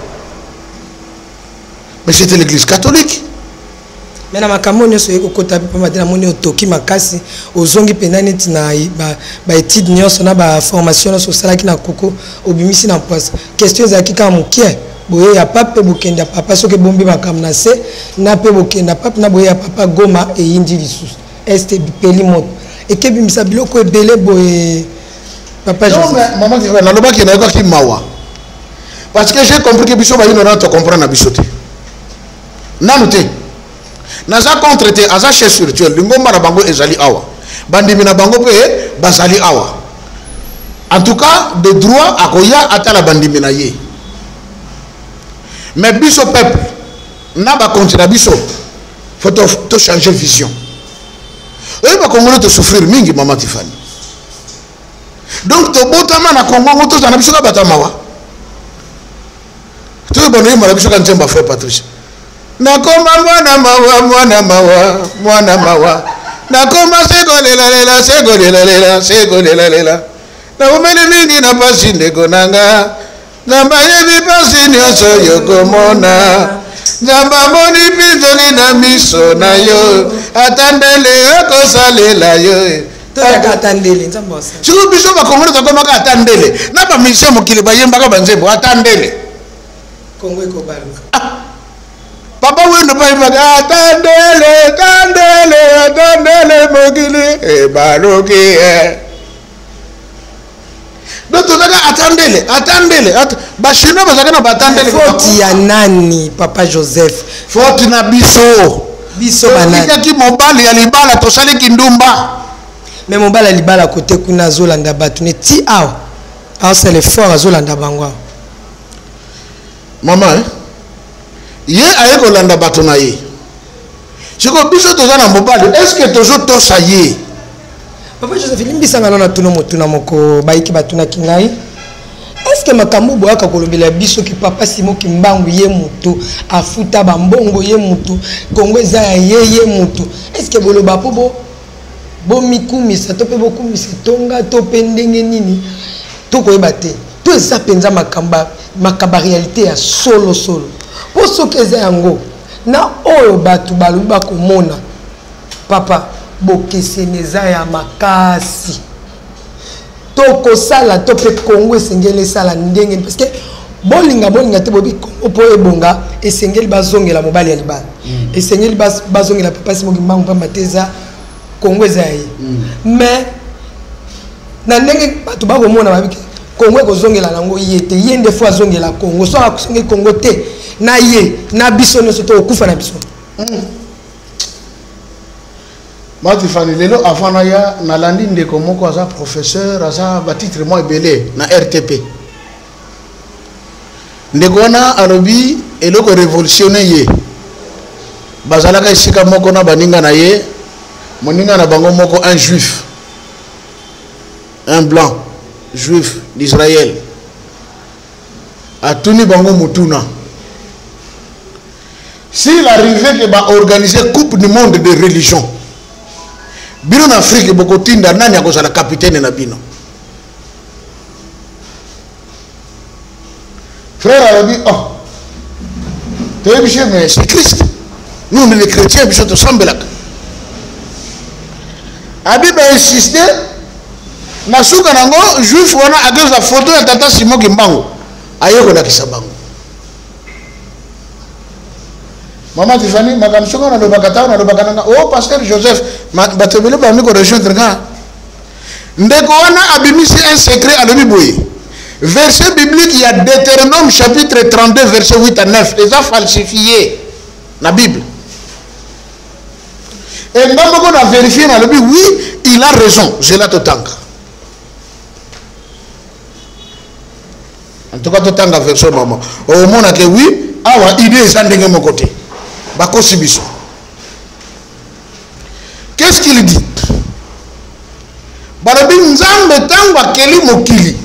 Mais c'était l'église catholique. Mais dans ma campagne, je suis toki makasi ozongi penani tina ba étude nyonso na ba formation sur sala ki na koko obimisi na poisse question za kika mukie boye ya papa bokenda papa soki bombi makamna se na pe bokenda papa na boye ya papa Goma et yindi lisusu este peli moto ekebi misa biloko ebele boye papa non mais maman qui va na loba qui na ko ki mawa parce que j'ai compris que biso ba ino na to comprendre na biso te nanu te naza contre te aza chef spirituel lingomba na bango ezali awa bandimi na bango pe bazali awa en tout cas de droit akoya atala bandimi na ye mais biso peuple na ba contre biso faut to changer vision et ba congolais te souffrir mingi maman Tiffany donc to botama na Congo to za na biso ka batamawa to bono yima na biso ka nzemba frère Patrice nakoma mwana mawa nakoma sekolela na umele mingi na pasi ndeko nanga namba yebi pasi nyonso yokomona namba moni pizoli na miso na yo atandele okosalela yo siko biso bakongole tokomaka atandele na bamisio mokili bayembaka banzembo atandele Congo ekobaluka papa wendo bayembaka atandele mokili ebaluki donc tozaka atandele bachinois bazaka na batandele faute ya nani papa Joseph faute na biso banani ki mobali ya libala tosali kindumba mais mobali ya libala kote kuna azolanda bato ne ti awa c'est l'effort azolanda bango maman ye aye kolanda bato na ye siko biso toza na mobali est-ce que tozotosa ye papa Joseph limbisanga nana tuna motuna moko bayiki batuna kingai est-ce que makambo boyaka kolobela biso ki papa Simon Kimbangu ye mutu afuta bambongo ye mutu Kongo eza ya ye mutu est-ce que boloba po bo mikumisa to pe bokumisa tonga to pe ndenge nini to koyeba te to eza penza makamba réalité ya solo po soki eza yango na oyo bato balobi bakomona papa bokeseneza ya makasi toko sala to pe Kongo esengeli sala ndenge parce que bolinga te bobi Kongo po ebonga esengeli bazongela mobali ya libala esengeli bazongela papa Simon Kimbangu pa mateza Kongo ezaye mais na ndenge bato bakomona babiki Kongo ekozongela nango yete yende fois zongela Kongo so akusongeli Kongo te na ye na biso nyonso to okufa na biso Matifani lelo avant na ya nalandi ndeko moko aza professeur aza batitre mo ebele na RTP ndeko wana alobi eloko révolutionner ye bazalaka esika moko na baninga na ye moninga na bango moko un juif un blanc juif d'Israël atuni bango mutuna s'il arrivait que ba organiser coupe du monde de religion bino na Afrique bokotinda nani akozala capitaine na bino frère a dit oh mais c'est Christ nous on est les chrétiens biso to sambelaka abi ba insister na suka nango juif wana ageza photo ya tata Simon Kimbangu ayeko na kisabango Maman Tiffany, madame Soka na lobakata na lobakana oh pasteur Joseph batebele ba mi ko rejoindre nga ndeko wana abimisi un secret à l'obiboye verset biblique il y a Deutéronome chapitre 32 verset 8 à 9 les a falsifié la Bible et ngambo ko na vérifier na lobi oui il a raison je la totanga en tout cas totanga version maman au mona que oui awa idée ça ndenge mon côté qu'est-ce qu'il dit? Balobi nzambe tango akeli mokili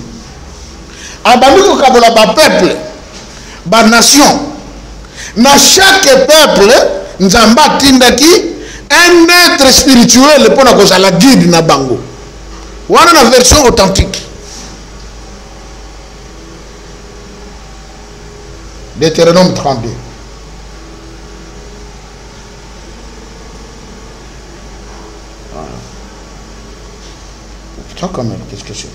abandi kokabola ba peuple ba nation na chaque peuple nzambe atindaki un être spirituel pour na kozala guide na bango wana na version authentique Deutéronome 32. Putain, quand même, qu'est-ce que c'est?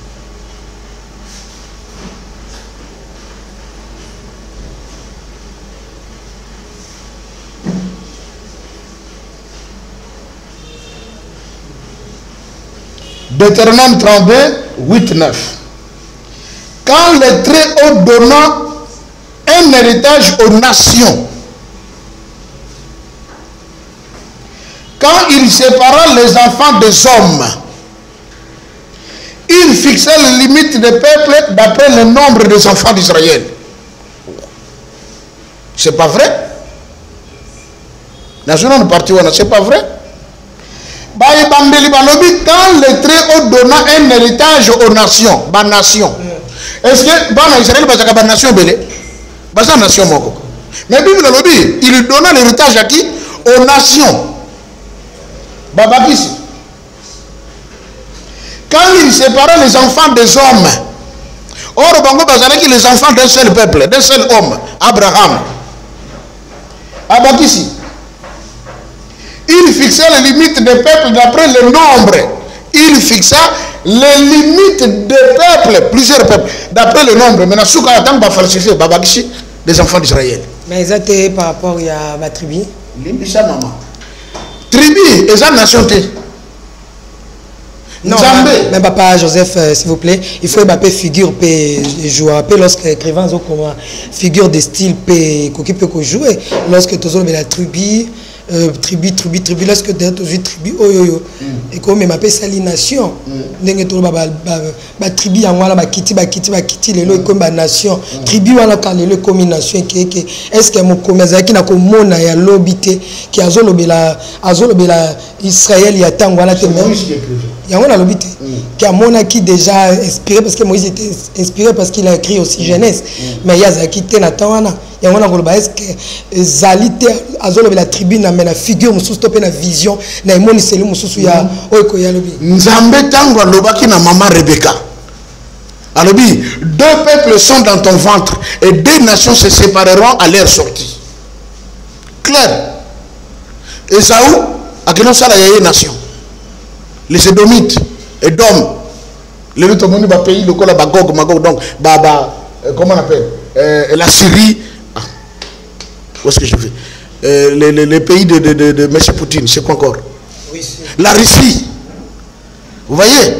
Deutéronome 32, 8, 9. Quand le Très-Haut donna un héritage aux nations, quand il sépara les enfants des hommes, il fixait les limites des peuples d'après le nombre des enfants d'Israël. C'est pas vrai? C'est pas vrai? Quand le Très-Haut donna un héritage aux nations, est-ce que Israël va nation belé? Nation moko. Mais Bible il donna l'héritage à qui? Aux nations. Babakisi. Quand il séparait les enfants des hommes, or Bango Bazalaki les enfants d'un seul peuple, d'un seul homme, Abraham. Abakisi. Il fixait les limites des peuples d'après le nombre. Il fixa les limites des peuples, plusieurs peuples, d'après le nombre. Maintenant, ce qu'on attend, va falsifier Babakisi, les enfants d'Israël. Mais ils étaient par rapport à ma tribu. L'Imbissa maman. Tribu, et ça nation. Non, mais papa Joseph, s'il vous plaît, il faut que figure jouer. Lorsque l'écrivain a comme figure de style qui peut jouer, lorsque tu as la tribu, lorsque tu as tribu, et comme il m'appelle ça nation, tribu en voilà, kiti, les comme nation, tribu en la comme nation, est-ce que mon commerçant qui n'a comme mon ya lobité, qui a zolobela Israël, il y a tant voilà il y a un lobité qui a mon qui déjà inspiré parce que Moïse était inspiré parce qu'il a écrit aussi Genèse, mais il y a qui était Natawana. Il y a un est-ce que Zalité azolo la tribune na mena figure mususu stopé na vision na imoni selu mususu ya oyeko ya lobi Nzambe tango lobaki na maman Rebecca. Alobi, deux peuples sont dans ton ventre et deux nations se sépareront à leur sortie. Clair. Esaü a que non ça la nation. Les Édomites, Édom, les autres pays, le col Bagog, Magog, donc, comment on appelle la Syrie. Ah, où est-ce que je vais les pays de M. Poutine, c'est quoi encore? Oui, la Russie. Vous voyez?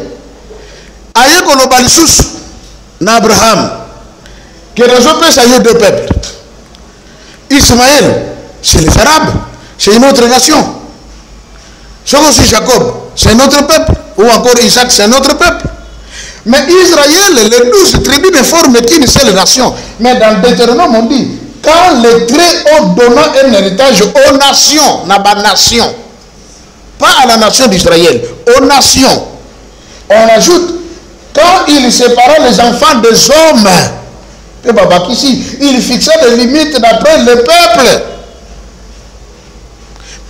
Aïe Kolobalissus, Abraham, qui résolve ça y est deux peuples. Ismaël, c'est les Arabes, c'est une autre nation. C'est aussi Jacob, c'est notre peuple. Ou encore Isaac, c'est notre peuple. Mais Israël, les 12 tribus ne forment qu'une seule nation. Mais dans Deutéronome, on dit, quand le Très-Haut donna un héritage aux nations, pas à la nation d'Israël, aux nations, on ajoute, quand il séparait les enfants des hommes, il fixait les limites d'après le peuple.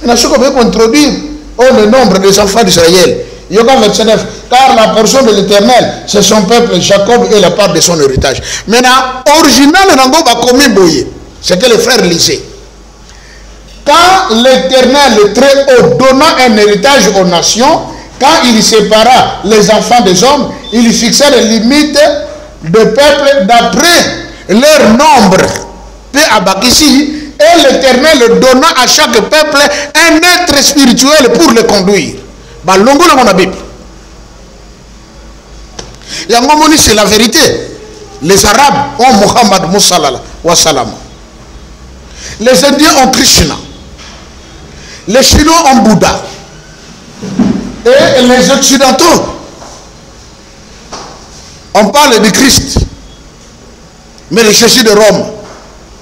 Maintenant, ce qu'on veut introduire, le nombre des enfants d'Israël. Yoga 29. Car la portion de l'Éternel, c'est son peuple, Jacob, et la part de son héritage. Maintenant, original, c'est que les frères lisaient. Quand l'Éternel, le Très-Haut, donna un héritage aux nations, quand il sépara les enfants des hommes, il fixait les limites de peuple d'après leur nombre. Et l'Éternel donna à chaque peuple un être spirituel pour le conduire. C'est la vérité. Les Arabes ont Muhammad Moussalala wa salam. Les Indiens ont Krishna. Les Chinois ont Bouddha. Et les Occidentaux, on parle de Christ. Mais le Jésus de Rome.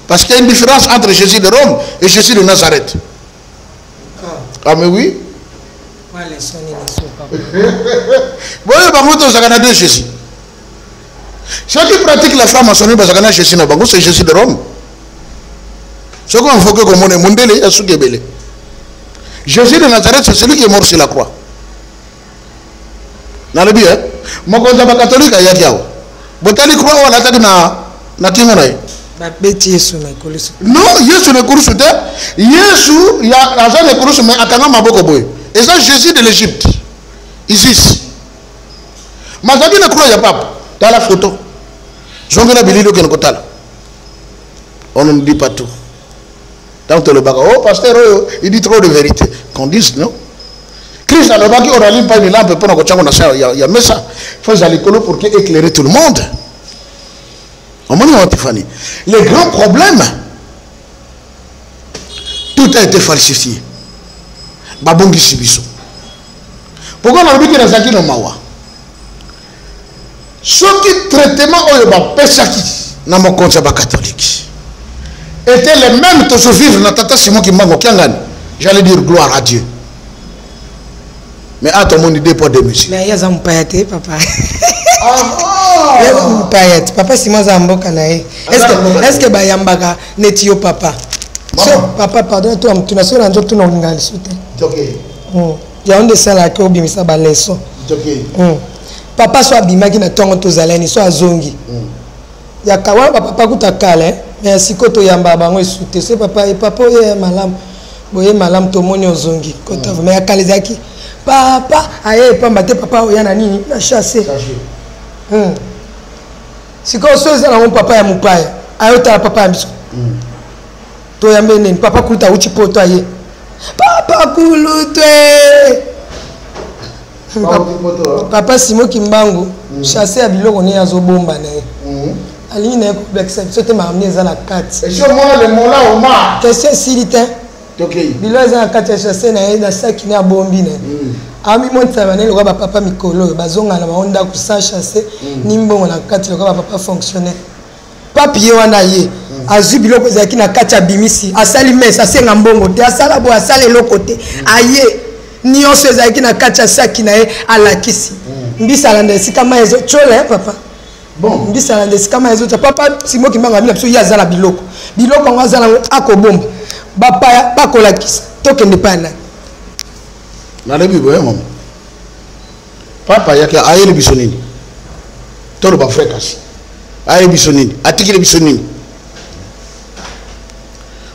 Parce qu'il y a une différence entre Jésus de Rome et Jésus de Nazareth. Ah mais oui. Jésus. Ceux qui pratiquent la franc-maçonnerie, c'est Jésus de Rome. Ce qu'on faut que comme Jésus de Nazareth, c'est celui qui est mort sur la croix. Dans le bien, moi quand je suis catholique, il y a qui a. Botali croix ou la tête na tingana. Non, Yesu ne couru sur terre. Yesu, il y a l'argent ne couru sur mais atanga maboko boy. Et ça Jésus de l'Égypte. Isis. Mazaki ne croit ya papa. Dans la photo. Zongela bilido ken kotala. On ne dit pas tout. Dans le baga. Oh pasteur, il dit trop de vérité. Qu'on dise non. Jésus a dit qu'on n'allume pas une lampe pour il y a ça. Il faut aller pour éclairer tout le monde. Les grands problèmes, tout a été falsifié. Babongi Sibiso. Pourquoi on a dit que les Zaki Mawa? Ce qui traitement au Pesaki, dans mon compte catholique, étaient les mêmes que je vivre dans Tata Simon qui m'a j'allais dire gloire à Dieu. Mais à ton idée pour des messieurs. Mais il y a un pailleté, papa. Il y a un pailleté. Papa Simon Zamboka nae. Est-ce que Bayambaga n'est yo papa? Papa, pardon, tu n'as pas tout le monde. Il y a un de celles qui ont bien ça dans les sons. Papa soit bima qui n'a pas de zalani, soit zongi. Il y a kawa papa kuta kale, mais si koto yamba bango soute, c'est papa et papa est malam. Boye malam to moni zongi. Kota mais ya kale zaki. Papa aye pamba te papa oyana nini na chasser. Si ko so za na mon papa ya mupaya, ayo ta papa ya biso. To yambe nini papa kuta uchi poto aye. Papa kulutwe. Papa Simo Kimbangu chassé à biloko ni azobomba na ali na complexe sote ma amener za la carte et sur moi le mola au mar question silite OK bilo za la carte chassé na saki na bombi na ami monta bana le ba papa mikolo bazonga na baonda ku sa chassé ni mbongo na carte le ba papa fonctionnaire papier wana ye azu biloko za ki na carte ya bimisi asali mesa senga mbongo te asala bo asale lokote aye ni on se zaki na kacha saki na e alakisi mbisa lande sikama ezo chole papa bon mbisa lande sikama ezo papa Simo Kimbangu amina biso ya zala biloko ngazala akobomba bapa bakolakisa tokende pana na lebi boye mama papa yake ayeli biso nini tolo ba fréquence ayeli biso nini atikile biso nini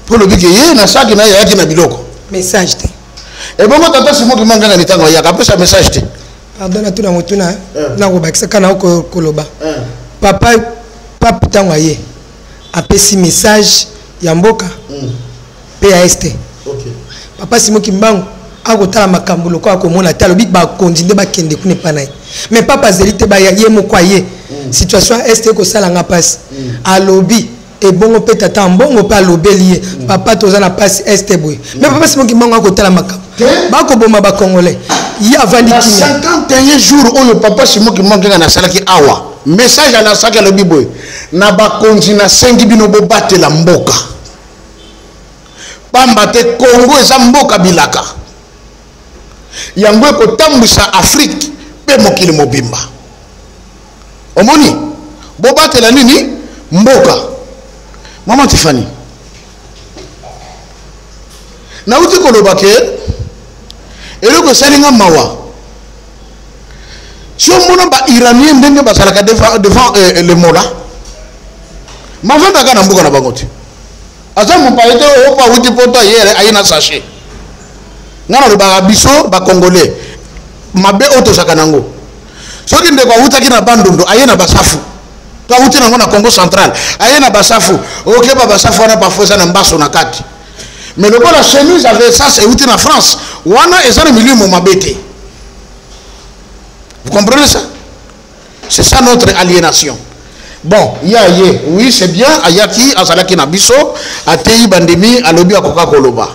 pour le biki ye na saki na yaki na biloko message te. Et bon, tata Simo Kimbangu na litango ya kapé sa message te. Pardon à tout na motuna na ko bakisa kana ko koloba. Papa tango ye apesi message ya mboka. PAST. OK. Papa Simo Kimbangu akotala makambo loko akomona talo big ba kondinde ba kende kune panai. Mais papa zelite ba ye moko ye. Situation est ko sala nga passe. Alobi et bon peut tata mbongo pa lobeli papa tozana passe est boy. Mais papa Simo Kimbangu akotala makambo. Bako boma ba congolais il y a 51 jours où le papa Simo Kimbangu na salaki awa message na saka le biboy na ba kontina 5 bino bo batela mboka pamba te Congo eza mboka bilaka yango ko tambisa Afrique pe mokili mobimba omoni bo batela nini mboka mama Tiffany na uti ko lobake et le Sénégal mawa. Si on m'a pas iranien ndenge basalaka devant le mola. Ma vente à Kanambuka na bangote. Asa mon pa été au pa wuti poto hier ayina sachet. Ngana le barabiso ba congolais. Mabe auto sakanango. Soki ndeko wuta kina bandondo ayina basafu. To wuti na ngona Congo central. Ayina basafu. OK ba basafu na pa fosa na mbaso na kati. Mais le la chemise avec ça, c'est où en France. Wana et ça le milieu mabete. Vous comprenez ça? C'est ça notre aliénation. Bon, oui, c'est bien. Ayaki, Azalaki Nabiso, Atei Bandemi, Alobi Akoka Koloba.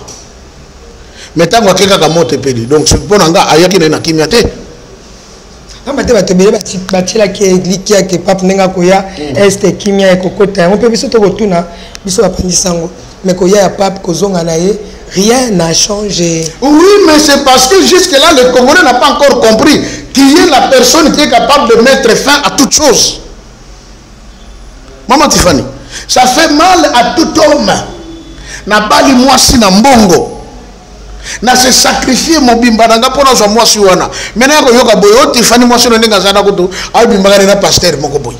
Mais tant que quelqu'un a monté pédi. Donc, c'est pour Nanga, Ayaki n'a Kimiate. On peut dire mais rien n'a changé. Oui, mais c'est parce que jusque-là, le Congolais n'a pas encore compris qu'il y a la personne qui est capable de mettre fin à toute chose. Maman Tiffany, ça fait mal à tout homme. N'a pas les moi si na mbongo. Na se sacrifier mon bimbaranga pour nos moi si wana. Maintenant que yoka boyo Tiffany moi si ndinga zana kutu, ay bimbanga na pasteur moko boy.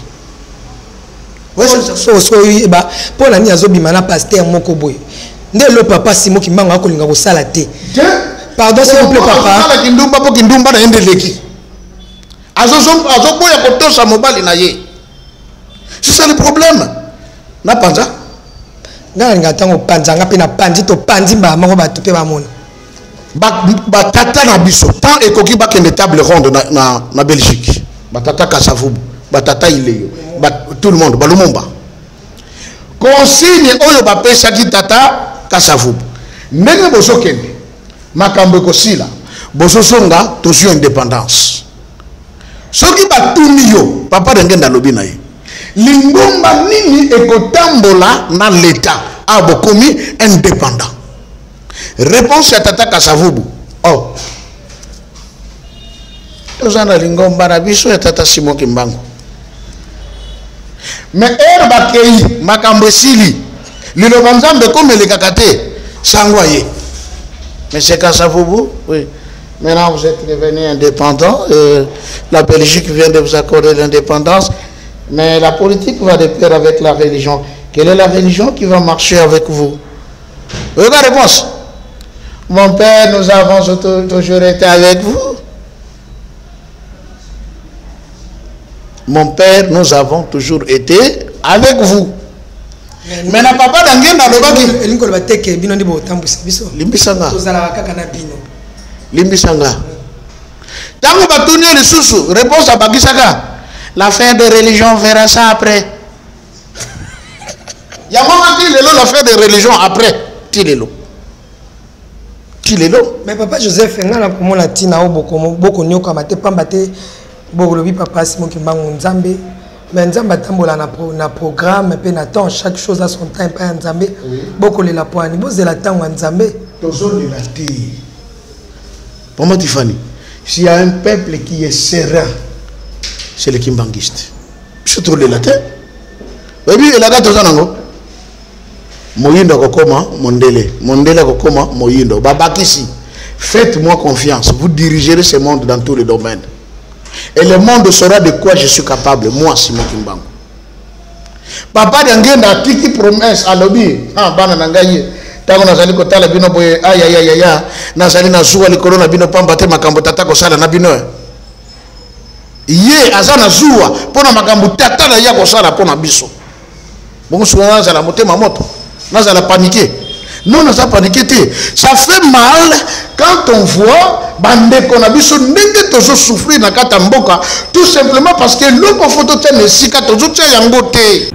Pour la niazo bimana pasteur moko boy. Ndé le papa Simo Kimbangu akolinga ko sala te. Pardon s'il vous plaît papa. Sala kindumba po kindumba na ende leki. Azo boya ko tosa mobali na ye. C'est ça le problème. Na panza. Nga tango panza nga pe na panzi to panzi ba mako ba to pe ba mona. batata na biso tant ekoki bakende table ronde na Belgique batata Kasavubu batata Ileyo tout le monde balumomba consigne oyo bapesaki tata Kasavubu ndenge bozokende makambo ekosila bozosonga tozwi indépendance soki batuni yo papa ndenge ndalobi na ye lingomba nini ekotambola na l'état a bokomi indépendant. Réponse à tata Kasavubu. Oh. Nous en avons lingomba na biso ya tata Simon Kimbangu. Mais bakei makambo esili liloba nzambe comme le kakate sangwaye. Monsieur Kasavubu, oui. Maintenant vous êtes devenu indépendant. La Belgique vient de vous accorder l'indépendance. Mais la politique va de pair avec la religion. Quelle est la religion qui va marcher avec vous? Regarde la réponse. Mon père, nous avons toujours été avec vous. Mon père, nous avons toujours été avec vous. Mais na papa d'angé na lobaki. Elingo le bateke bino ndi bo tambusa biso. Limbisanga. Tozala kaka na bino. Limbisanga. Tango batuni le susu, réponse à Bakisaka. La fin de religion verra ça après. Yamama dit l'affaire de religion après. Tilelo. Mais papa Joseph, ngana komo la tina o boko nyoka mate pambate boko lobi papa Simon Kimbangu Nzambe. Mais Nzambe tambola na programme pe na temps chaque chose a son temps pa Nzambe. Boko le la poani boze la temps Nzambe. Tozo de la ti. Maman Tiffany, s'il y a un peuple qui est serein, c'est le Kimbanguiste. Je trouve le latin. Oui, il a gâté ça nango. Moyindo kokoma mondele, mondele kokoma moyindo. Babakisi, faites-moi confiance. Vous dirigerez ce monde dans tous les domaines. Et le monde saura de quoi je suis capable, moi Simon Kimbangu. Papa d'angenda tiki promesse à lobby. Ah bana nangaye. Tango nazali kotala bino boye aya nazali na zuwa likolo na bino pamba te makambo tata ko sala na bino. Ye azana zuwa pona makambo tata na ya ko sala pona biso. Bongo souvent za la motema moto. Naza la paniquer. Non, on a paniqué. Ça fait mal quand on voit bande qu'on a biso ndenge tozo souffrir na katamboka tout simplement parce que l'eau photo tene sika tozo tya yango te.